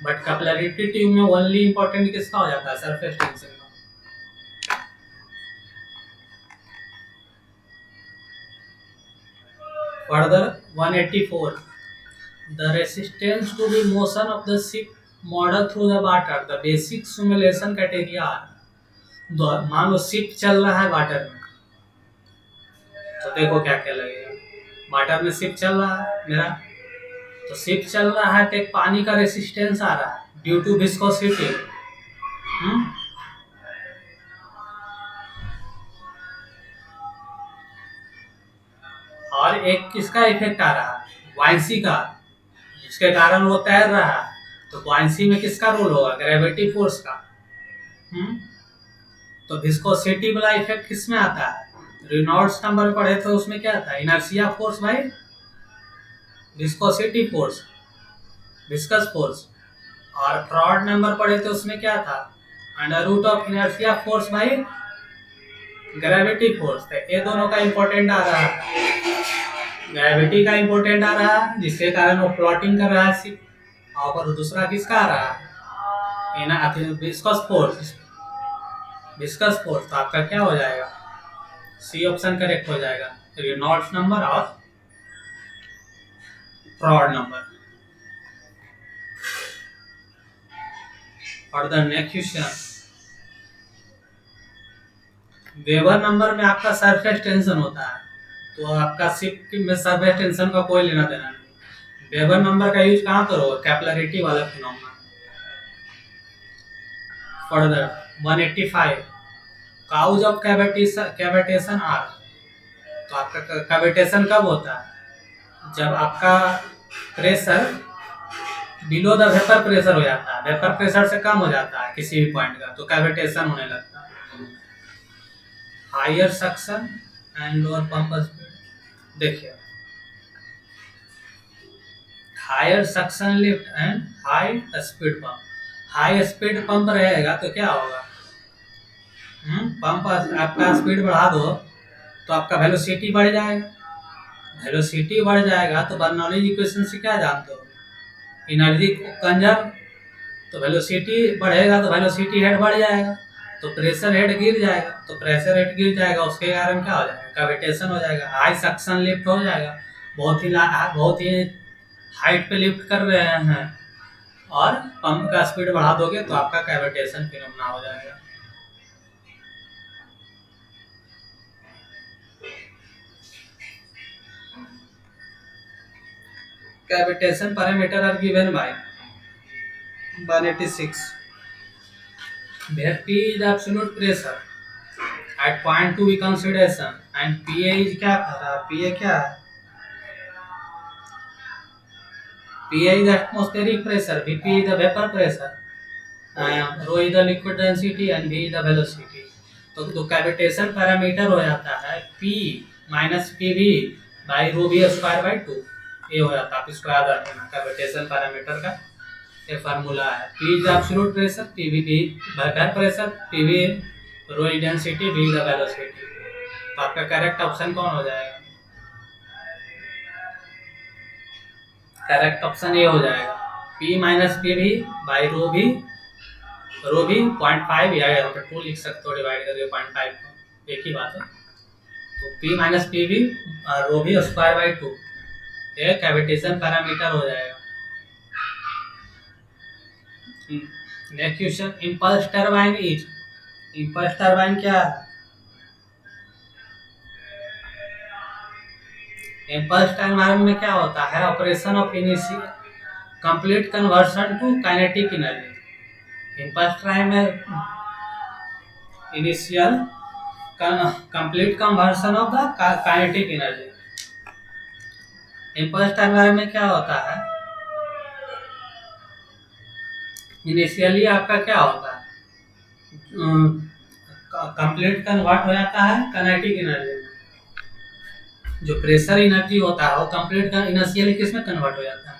Speaker 1: बट कैपिलरिटी ट्यूब में ओनली इंपॉर्टेंट किसका हो जाता है? सरफेस टेंशन का। Further 184, the resistance to the motion of the ship model through the water, the basic simulation criteria are। मान लो शिप चल रहा है वाटर में, तो देखो क्या क्या लगेगा। वाटर में शिप चल रहा है मेरा, तो शिप चल रहा है तो एक पानी का रेसिस्टेंस आ रहा है ड्यू टू विस्कोसिटी। और एक किसका इफेक्ट आ रहा है, बुयांसी का, जिसके कारण वो तैर रहा है। तो बुयांसी में किसका रोल होगा, ग्रेविटी फोर्स का। तो विस्कोसिटी वाला इफेक्ट किसमें आता है, रेनॉल्ड्स नंबर पढ़े तो उसमें क्या था, inertia force by viscosity force, viscous force. और फ्रॉड नंबर पढ़े तो उसमें क्या था, under root of inertia force by gravity force. ये दोनों का इंपॉर्टेंट आ रहा है, ग्रेविटी का इंपॉर्टेंट आ रहा है जिसके कारण वो फ्लोटिंग कर रहा है शिप, और दूसरा किसका आ रहा है, विस्कस फोर्स, विस्कस फोर्स। तो आपका क्या हो जाएगा, सी ऑप्शन करेक्ट हो जाएगा, रेनॉल्ड्स नंबर और फ्रॉड नंबर। और the next question, weber number में आपका सरफेस टेंशन होता है, तो आपका शिप में सरफेस टेंशन का कोई लेना देना नहीं। वेबर नंबर का यूज कहाँ करोगे, कैपिलरिटी वाला phenomena. Further 185, cause of cavitation are. तो आपका कैविटेशन कब होता है, जब आपका pressure below the vapour pressure हो जाता है, वेपर प्रेशर से कम हो जाता है किसी भी पॉइंट का, तो कैविटेशन होने लगता है। Higher suction and lower pump speed. देखिए, higher suction lift and high speed pump. High speed pump रहेगा तो क्या होगा, पंप आपका स्पीड बढ़ा दो तो आपका वेलोसिटी बढ़ जाएगा, वेलोसिटी बढ़ जाएगा तो बर्नौलीज इक्वेशन से क्या जानते हो, एनर्जी कंजर्व। तो वेलोसिटी बढ़ेगा तो वेलोसिटी हेड बढ़ जाएगा, तो प्रेशर हेड गिर जाएगा, तो प्रेशर हेड गिर जाएगा, उसके कारण क्या हो जाएगा, कैविटेशन हो जाएगा, हाई सक्शन लिफ्ट हो जाएगा, बहुत ही हाइट पे लिफ्ट कर रहे हैं, और पंप का स्पीड बढ़ा दोगे तो आपका कैविटेशन फिनोमेना हो जाएगा। Cavitation parameter are given by 186, where P is the absolute pressure at point 2 consideration and PA is क्या कर रहा है, PA क्या है, PA is the atmospheric pressure, VP is the vapor pressure, rho is the liquid density and V is the velocity। तो कैविटेशन पैरामीटर हो जाता है P minus PV by rho V square by 2, ये हो जाता है। आप इसको याद रखना, कैविटेशन पैरामीटर का ये फार्मूला है, P is the absolute pressure, PV vapour pressure, PV rho density, V the velocity. तो आपका करेक्ट ऑप्शन कौन हो जाएगा, करेक्ट ऑप्शन ये हो जाएगा, P minus PV by rho V 0.5 या यहाँ पे 2 लिख सकते हो, डिवाइड करके 0.5 को, एक ही बात है। तो P minus PV rho V square by 2 ये कैविटेशन पैरामीटर हो जाएगा। Next question, impulse turbine is, impulse turbine क्या है, इंपल्स टरबाइन में क्या होता है, operation of initial complete conversion to kinetic energy. Impulse turbine में initial complete conversion of the kinetic energy. Impulse turbine में क्या होता है, इनिशियली आपका क्या होता है, कंप्लीट कन्वर्ट हो जाता है काइनेटिक एनर्जी में। जो प्रेशर एनर्जी होता है वो कंप्लीट इनिशियली किस में कन्वर्ट हो जाता है,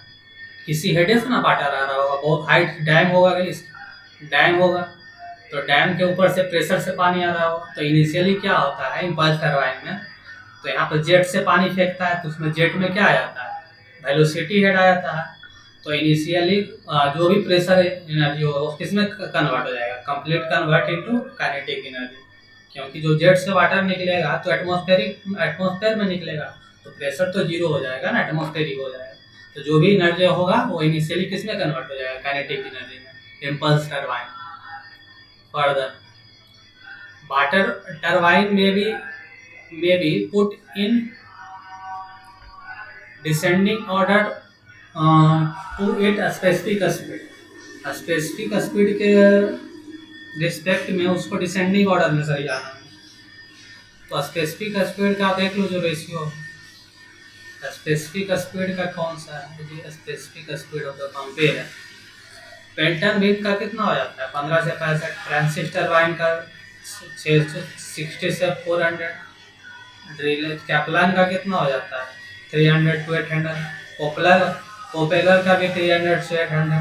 Speaker 1: किसी हेड से ना वाटर आ रहा होगा, बहुत हाइट डैम होगा, डैम होगा तो डैम के ऊपर से प्रेशर से पानी आ रहा होगा। तो इनिशियली क्या होता है इंपल्स टरबाइन में, तो यहाँ पर जेट से पानी फेंकता है, तो उसमें जेट में क्या आ जाता है, वेलोसिटी हेड आ जाता है। तो इनिशियली जो भी प्रेशर एनर्जी होगा वो किसमें कन्वर्ट हो जाएगा, complete convert into kinetic energy. क्योंकि जो जेट से वाटर निकलेगा तो एटमॉस्फेयर में निकलेगा, तो प्रेशर तो जीरो हो जाएगा ना, एटमॉस्फेरिक हो जाएगा। तो जो भी एनर्जी होगा वो इनिशियली किसमें कन्वर्ट हो जाएगा, काइनेटिक एनर्जी में, impulse turbine. Further water turbine में भी put in descending order to it specific speed, specific speed के रिस्पेक्ट में उसको डिसेंडिंग ऑर्डर में सही जाना है। तो स्पेसिफिक स्पीड का देख लो जो रेशियो स्पेसिफिक स्पीड का कौन सा है जी? Specific speed of the pump है। पेल्टन विक का कितना हो जाता है? 15 से 65। फ्रांसिस टरबाइन का 660 से 400। ड्रिल कैपलान का कितना हो जाता है? 300 टू 800। पोपलर पोपेलर का भी 300 से 800।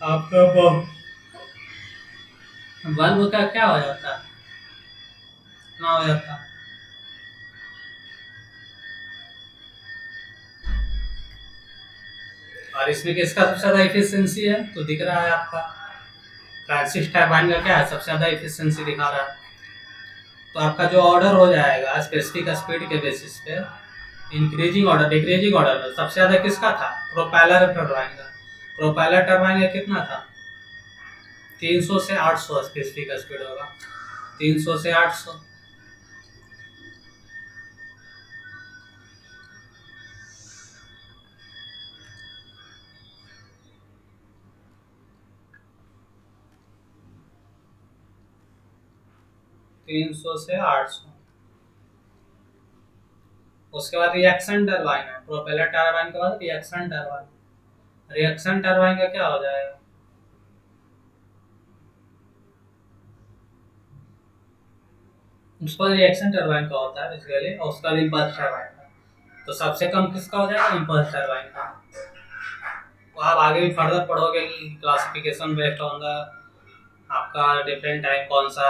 Speaker 1: आपका बल्ब का क्या हो जाता है? कितना हो जाता है? और इसमें किसका सबसे ज्यादा इफिशियंसी है? तो दिख रहा है आपका फ्रांसिस टरबाइन का क्या है, सबसे ज्यादा इफिशियंसी दिखा रहा है। तो आपका जो ऑर्डर हो जाएगा स्पेसिफिक स्पीड के बेसिस पे, इंक्रीजिंग ऑर्डर डिक्रीजिंग ऑर्डर में सबसे ज्यादा किसका था? प्रोपेलर टरबाइन का। प्रोपेलर टरबाइन का कितना था? 300 से 800 स्पेसिफिक स्पीड होगा। 300 से 800। 300 से 800। उसके बाद रिएक्शन टरबाइन है। प्रोपेलर टरबाइन के बाद रिएक्शन टरबाइन। रिएक्शन टरबाइन का क्या हो जाएगा? उस पर रिएक्शन टरबाइन का होता है बेसिकली, और उसका इम्पल्स टरबाइन का। तो सबसे कम किसका हो जाएगा? इम्पल्स टरबाइन का। तो आप आगे भी फर्दर पढ़ोगे कि क्लासिफिकेशन बेस्ड ऑन द आपका डिफरेंट टाइप, कौन सा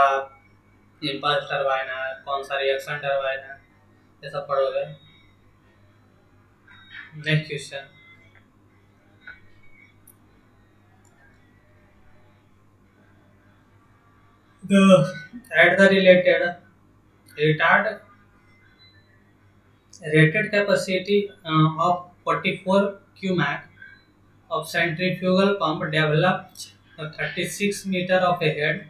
Speaker 1: इम्पल्स टरबाइन है, कौन सा रिएक्शन टरबाइन है, ये सब पढ़ोगे। Next question. At the rated capacity of 44 cumac of centrifugal pump developed 36 meter of a head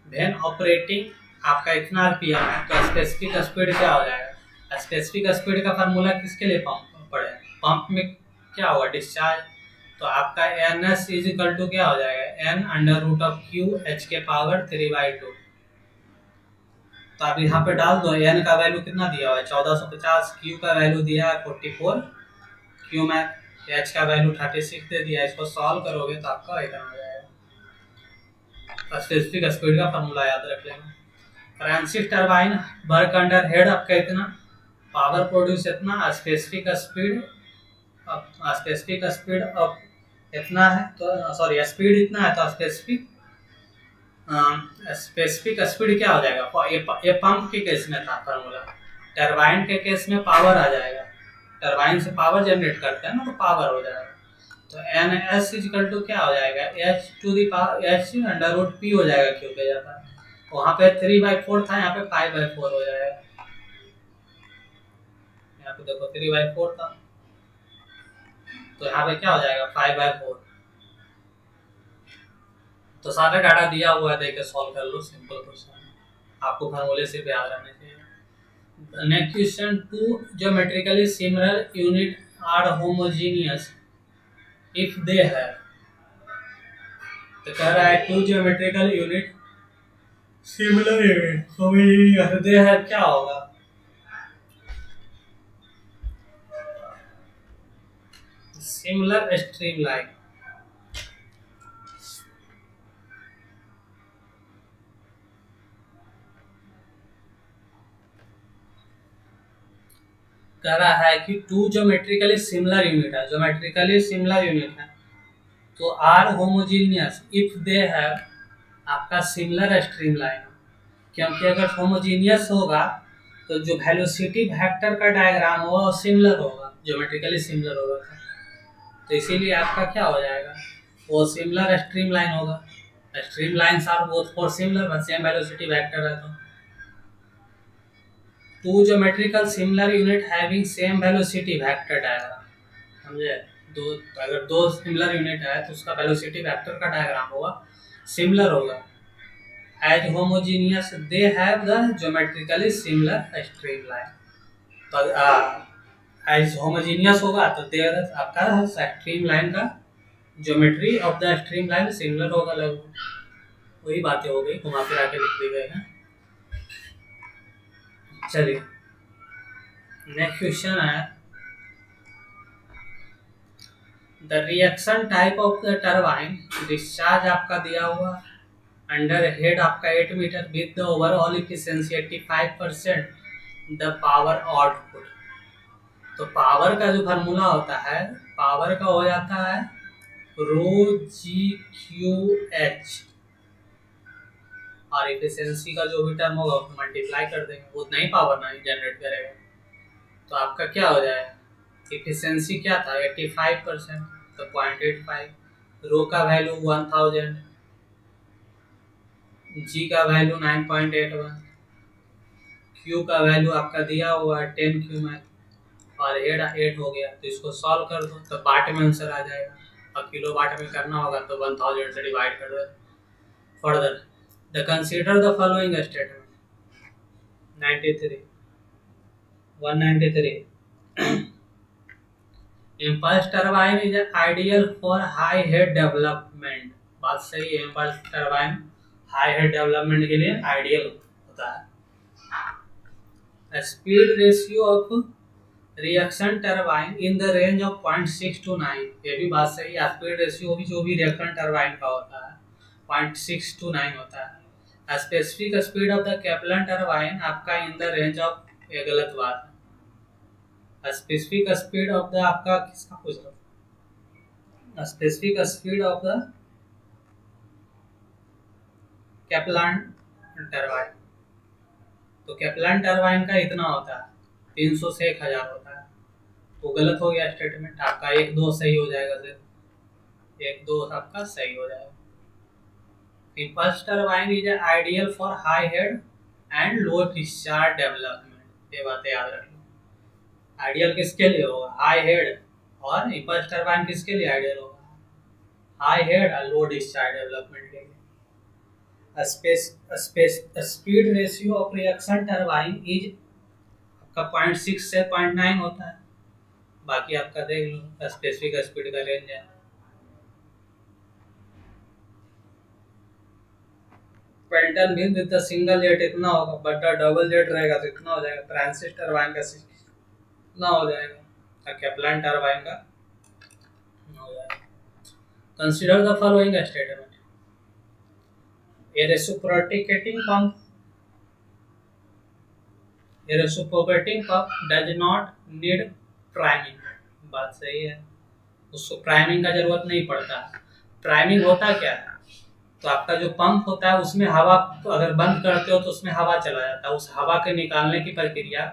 Speaker 1: when operating। आपका इतना आरपीएम है तो स्पेसिफिक स्पीड क्या हो जाएगा? स्पेसिफिक स्पीड का फार्मूला किसके लिए पंप पड़े? पंप में क्या होगा? डिस्चार्ज। तो आपका N S is equal to क्या हो जाएगा? N under root of Q H के पावर 3/2। तो आप यहाँ पे डाल दो। एन का वैल्यू कितना दिया हुआ है? 1450। क्यू का वैल्यू दिया है 44। क्यू में एच का वैल्यू 36 दे दिया। इसको सॉल्व करोगे तो आपका इतना आ जाएगा। स्पेसिफिक स्पीड का फॉर्मूला याद रख लेना। Francis turbine work under head आपका इतना, पावर प्रोड्यूस इतना, स्पेसिफिक स्पीड अब इतना है, तो सॉरी स्पीड इतना है तो स्पेसिफिक स्पीड क्या हो जाएगा? ये पंप के केस में था फार्मूला। टरबाइन के केस में पावर आ जाएगा। टरबाइन से पावर जनरेट करते हैं ना, तो पावर हो जाएगा। तो एन एस इजिकल टू क्या हो जाएगा? H to the power H under root P हो जाएगा, क्यों पे जाता है। वहाँ पे 3/4 था, यहाँ पे 5/4 हो जाएगा। यहाँ पे देखो 3/4 था, तो यहाँ पे क्या हो जाएगा? 5/4। तो सारा डाटा दिया हुआ है, देख के सॉल्व कर लो। सिंपल क्वेश्चन, आपको फार्मूले से याद रहने चाहिए। Next question. Two geometrically similar unit are homogeneous if they है। तो कह रहा है two geometrical unit similar unit homogeneous they है, क्या होगा? Similar streamline. कह रहा है कि टू ज्योमेट्रिकली सिमिलर यूनिट है, ज्योमेट्रिकली सिमिलर यूनिट है, तो are homogeneous if they have आपका सिमिलर स्ट्रीमलाइन। क्योंकि अगर होमोजीनियस होगा तो जो वेलोसिटी वेक्टर का डायग्राम होगा वो सिमिलर होगा, ज्योमेट्रिकली सिमिलर होगा, तो इसीलिए आपका क्या हो जाएगा? वो सिमिलर स्ट्रीमलाइन होगा। Streamlines are both for similar same velocity vector है। तो two geometrical similar unit having same velocity vector diagram, समझे? दो, अगर दो सिमिलर यूनिट है तो उसका वेलोसिटी वेक्टर का डायग्राम होगा सिमिलर होगा। As homogeneous they have the geometrically similar streamline. तो एज होमोजीनियस होगा तो देयर आपका स्ट्रीमलाइन का geometry of the streamline similar होगा लगभग। वही बातें हो गई, घुमा फिरा के लिख दी गए हैं। चलिए नेक्स्ट क्वेश्चन है, the reaction type of the turbine discharge आपका दिया हुआ, अंडर हेड आपका 8 meter, with the overall efficiency 85%, the power output. तो पावर का जो फार्मूला होता है, पावर का हो जाता है रो जी क्यू एच, और इफिशियंसी का जो भी टर्म होगा उसको मल्टीप्लाई कर देंगे, उतना ही पावर ना जनरेट करेगा। तो आपका क्या हो जाएगा, इफिशियंसी क्या था 85%, तो 0.85, रो का वैल्यू 1000, जी का वैल्यू 9.81, क्यू का वैल्यू आपका दिया हुआ है 10 क्यू में, और हेड 8 हो गया। तो इसको सॉल्व कर दो तो वाट में आंसर आ जाएगा, और किलो वाट में करना होगा तो 1000 से डिवाइड कर दो। Further the consider the following statement, 93 193, impulse turbine is ideal for high head development. बात सही है, impulse turbine high head development के लिए आइडियल होता है। Speed ratio of reaction turbine in the range of 0.6 to 9, ये भी बात सही है। स्पीड रेशियो भी जो भी रिएक्शन टरबाइन का होता है 0.6 to 9 होता है। Specific speed of the कैपलन turbine आपका इन द रेंज ऑफ, ये गलत बात है। स्पेसिफिक स्पीड ऑफ द आपका किसका पूछ रहा हूँ, specific speed of the कैपलन turbine, तो कैपलन टरबाइन का इतना होता है 300 से 1000 होता है। तो गलत हो गया स्टेटमेंट आपका, 1-2 सही हो जाएगा, सिर्फ 1-2 आपका सही हो जाएगा। Impulse turbine is ideal for high head and low discharge development, ये बातें याद रखना। आइडियल किसके लिए होगा, हाई हेड, और इम्पल्स टरबाइन किसके लिए आइडियल होगा, हाई हेड और लो डिस्चार्ज डेवलपमेंट के लिए। Speed ratio of reaction turbine is आपका 0.6 से 0.9 होता है। बाकी आपका देख लो, स्पेसिफिक स्पीड का रेंज है। पेल्टन भी विद द सिंगल जेट इतना होगा, बट डबल जेट रहेगा तो इतना हो जाएगा। फ्रांसिस टरबाइन का इतना हो जाएगा, और कैपलन टरबाइन का हो जाएगा। Consider the following statement, a reciprocating pump does not need priming, बात सही है, उसको प्राइमिंग का जरूरत नहीं पड़ता। प्राइमिंग होता क्या है, तो आपका जो पंप होता है उसमें हवा, तो अगर बंद करते हो तो उसमें हवा चला जाता है, उस हवा के निकालने की प्रक्रिया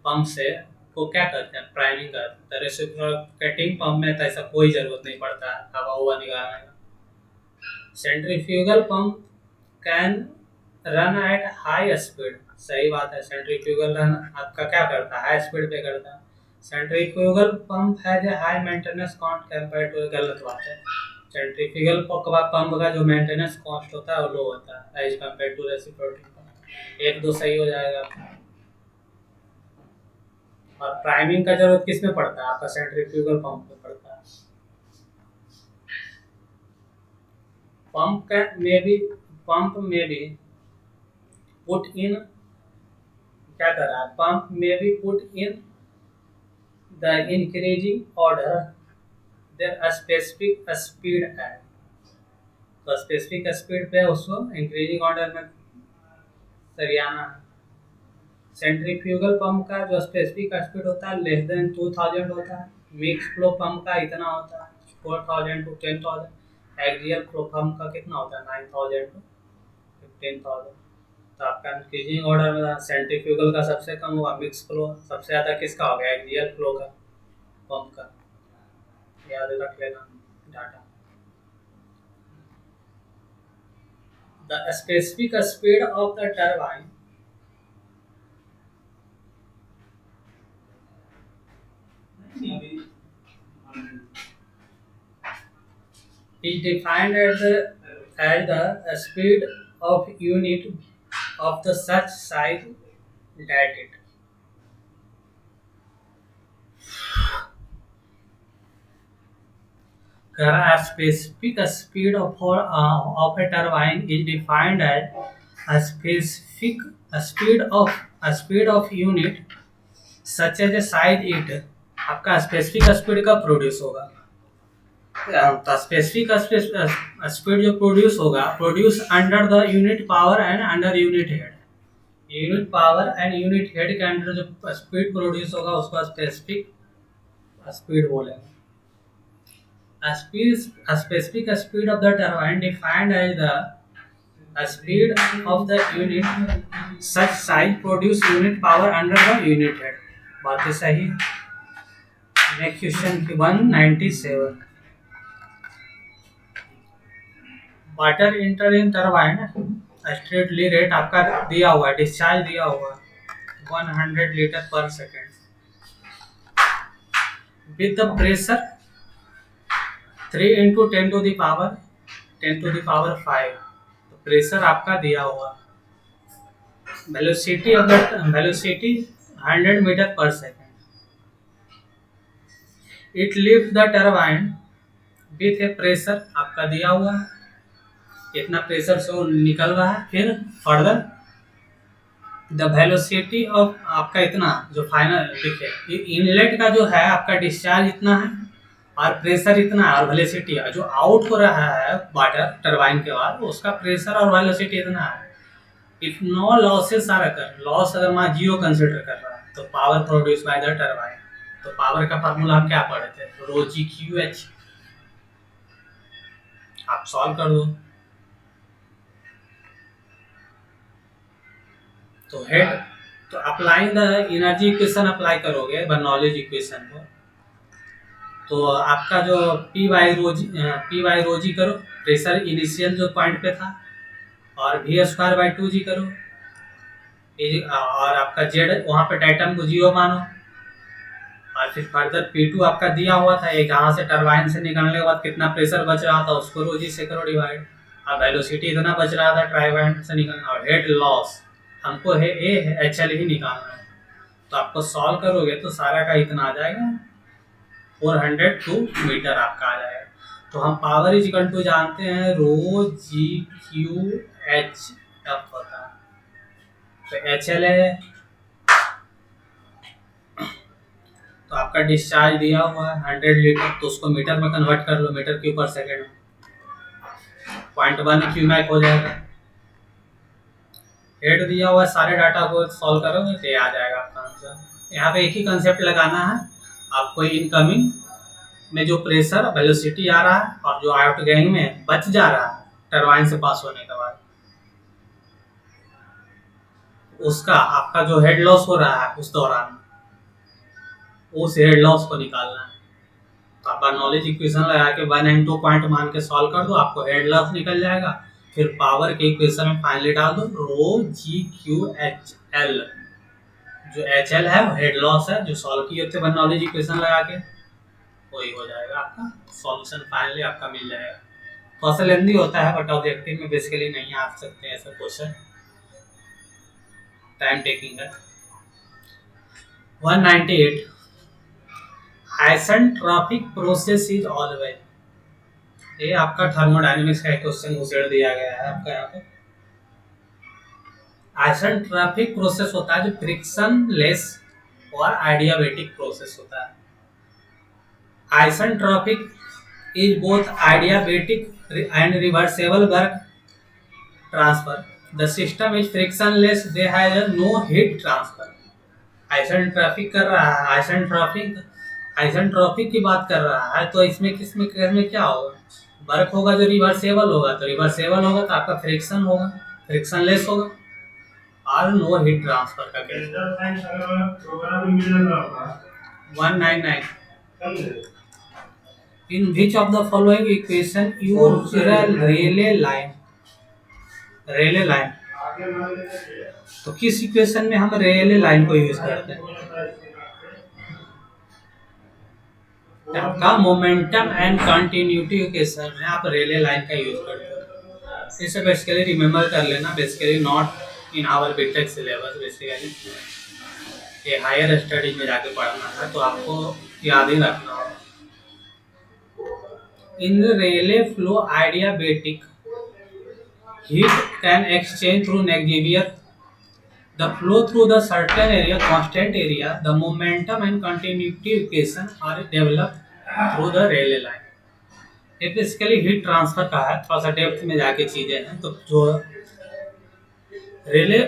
Speaker 1: पंप से को क्या करते हैं, प्राइमिंग करते हैं। रेसिप्रोकेटिंग पंप में तो ऐसा कोई जरूरत नहीं पड़ता है हवा हुआ निकालने का। Centrifugal pump can run at high speed, सही बात है। सेंट्रीफ्यूगल रन आपका क्या करता है, हाई स्पीड पे करता है। Centrifugal pump has a high maintenance cost compare to, गलत बात है। सेंट्रीफ्यूगल पंप का जो मेंटेनेंस कॉस्ट होता है वो लो होता है as compare to reciprocating pump. 1-2 सही हो जाएगा। और प्राइमिंग का जरूरत किस में पड़ता है, आपका सेंट्रीफ्यूगल पंप में पड़ता है। पंप में भी पुट इन, क्या कर रहा है, पंप में भी put in the increasing order there specific speed है, तो स्पेसिफिक स्पीड पे उसको इंक्रीजिंग ऑर्डर में सरियाना है। सेंट्रीफ्यूगल पंप का जो स्पेसिफिक स्पीड होता है लेस देन 2000 होता है। मिक्स फ्लो पंप का इतना होता है 4000 to 10000। एक्सियल फ्लो पंप का कितना होता है 9000 to 15000। तो आपका इंक्रीजिंग ऑर्डर में सेंट्रीफ्यूगल का सबसे कम हुआ, मिक्स फ्लो सबसे ज्यादा किसका हो गया, एक्सियल फ्लो का पंप का, याद रख लेना data. The specific speed of the turbine is defined as the speed of unit of the such size that it a specific speed of a turbine is defined as a specific a speed of unit such as a size it आपका स्पेसिफिक स्पीड का प्रोड्यूस होगा। तो स्पेसिफिक स्पीड जो प्रोड्यूस होगा produce under the unit power and under unit head. Unit power and unit head के अंडर जो स्पीड प्रोड्यूस होगा उसको स्पेसिफिक स्पीड बोलेंगे। A specific speed of the turbine defined as the speed of the unit such size produce unit power under the unit head। बात सही। नेक्स्ट क्वेश्चन 197 वाटर इंटर इन टरबाइन स्ट्रेटली रेट आपका दिया हुआ है, डिस्चार्ज दिया हुआ 100 लीटर पर second with the pressure 3 into 10 to the power 5। तो प्रेशर आपका दिया हुआ। वेलोसिटी 100 मीटर पर second. It lift the turbine with A pressure आपका दिया हुआ कितना प्रेशर से वो निकल रहा है। फिर फर्दर द वेलोसिटी ऑफ आपका इतना जो फाइनल देखिए इनलेट का जो है आपका डिस्चार्ज इतना है और प्रेशर इतना है और वेलोसिटी है। जो आउट हो रहा है वाटर टरबाइन के बाद उसका प्रेशर और वेलोसिटी इतना है। If no losses are occur loss अगर मैं जीरो कंसिडर कर रहा है तो power produce by the turbine. तो पावर का फार्मूला हम क्या पढ़े थे रो जी क्यू एच। आप सॉल्व कर दो। तो हेड तो applying the energy equation apply करोगे बर्नौलीज इक्वेशन को तो आपका जो पी वाई रोजी करो प्रेशर इनिशियल जो पॉइंट पे था और वी स्क्वायर बाई 2 जी करो और आपका जेड वहाँ पे डायटम को जीरो मानो और फिर फर्दर P2 आपका दिया हुआ था एक यहाँ से टरबाइन से निकलने के बाद कितना प्रेशर बच रहा था उसको रोजी से करो डिवाइड। अब वेलोसिटी इतना बच रहा था टरबाइन से निकलना और हेड लॉस हमको है HL ही निकालना है। तो आपको सॉल्व करोगे तो सारा का इतना आ जाएगा 402 मीटर आपका आ जाएगा। तो हम पावर इज इक्वल टू जानते हैं रो जी क्यू एच एफ होता है। तो HL है तो आपका डिस्चार्ज दिया हुआ है 100 लीटर तो उसको मीटर में कन्वर्ट कर लो मीटर क्यूब पर सेकेंड 0.1 क्यूमैक हो जाएगा। हेड दिया हुआ है सारे डाटा को सॉल्व करोगे तो ये आ जाएगा आपका आंसर। यहाँ पे एक ही कंसेप्ट लगाना है आपको इनकमिंग में जो प्रेशर वेलोसिटी आ रहा है और जो आउटगोइंग में बच जा रहा है टरबाइन से पास होने के बाद उसका आपका जो हेड लॉस हो रहा है उस दौरान उस हेड लॉस को निकालना है। तो आप नॉलेज इक्वेशन लगा के 1 and 2 पॉइंट मान के सॉल्व कर दो आपको हेड लॉस निकल जाएगा। फिर पावर के इक्वेशन में फाइनली डाल दो रो जी क्यू एच एल। जो एच एल है वो हेड लॉस है जो सॉल्व किए थे नॉलेज इक्वेशन लगा के वही हो जाएगा आपका सॉल्यूशन फाइनली आपका मिल जाएगा। थोड़ा सा लेंदी होता है बट ऑब्जेक्टिव में बेसिकली नहीं आ सकते ऐसे क्वेश्चन टाइम टेकिंग है। 198 आइसेंट्रोपिक प्रोसेस इज ऑलवेज। ये आपका थर्मोडायनेमिक्स का क्वेश्चन उसेड़ दिया गया है आपका यहाँ पे। आइसेंट्रोपिक प्रोसेस होता है जो फ्रिक्शन लेस और आइडियाबैटिक प्रोसेस होता है। Isentropic is both adiabatic and reversible work transfer. The system is frictionless they have no heat transfer. Isentropic कर रहा है आइसेंट्रोपिक की बात कर रहा है तो इसमें किसमें क्या होगा वर्क होगा जो रिवर्सेबल होगा तो रिवर्सेबल होगा तो आपका फ्रिक्शन होगा फ्रिक्शनलेस होगा और नो हीट ट्रांसफर का case. 199 in which of the following equation use Rayleigh line. तो किस इक्वेशन में हम रेले लाइन को यूज करते हैं आपका मोमेंटम एंड कंटिन्यूटी इक्वेशन में आप रेले लाइन का यूज करते हो। इसे बेसिकली रिमेम्बर कर लेना basically not in our BTech syllabus basically ये हायर स्टडीज में जाके पढ़ना है तो आपको याद ही रखना होगा। In the Rayleigh flow adiabatic, heat can exchange through Navier. The flow through the certain area, constant area, the momentum and continuity equation are developed through the Rayleigh line. ये बेसिकली हीट ट्रांसफर का है, थोड़ा सा डेप्थ में जाके चीजें हैं। तो जो रेले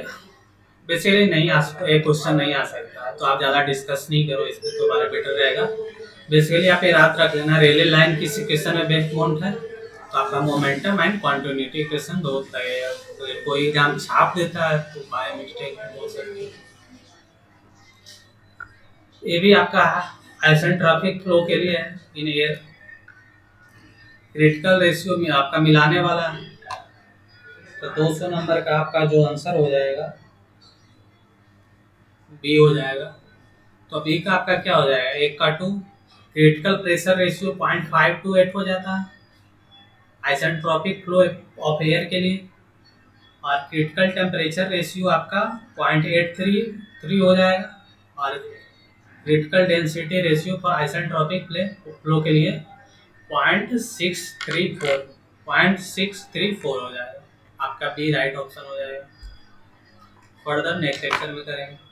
Speaker 1: बेसिकली नहीं आ एक क्वेश्चन नहीं आ सकता, तो आप ज़्यादा डिस्कस नहीं करो इस पे, तो हमारा बेटर रहेगा। बेसिकली आप ये याद रख लेना, रेले लाइन किस इक्वेशन में बेस्ट माउंट है, तो आपका मोमेंटम एंड कंटिन्यूटी इक्वेशन दो लगेगा। तो कोई एग्जाम छाप देता है तो बाय मिस्टेक हो सकती है। ये भी आपका आइसेंट्रोपिक फ्लो के लिए है इन एयर। क्रिटिकल रेशियो में आपका मिलाने वाला है, तो 200 नंबर का आपका जो आंसर हो जाएगा बी हो जाएगा। तो बी का आपका क्या हो जाएगा, 1 का 2। क्रिटिकल प्रेशर रेशियो 0.528 हो जाता है आइसेंट्रोपिक फ्लो ऑफ एयर के लिए, और क्रिटिकल टेम्परेचर रेशियो आपका 0.833 हो जाएगा, और critical density ratio for isentropic flow के लिए 0.634 हो जाएगा। आपका बी राइट ऑप्शन हो जाएगा। फर्दर नेक्स्ट सेक्शन में करेंगे।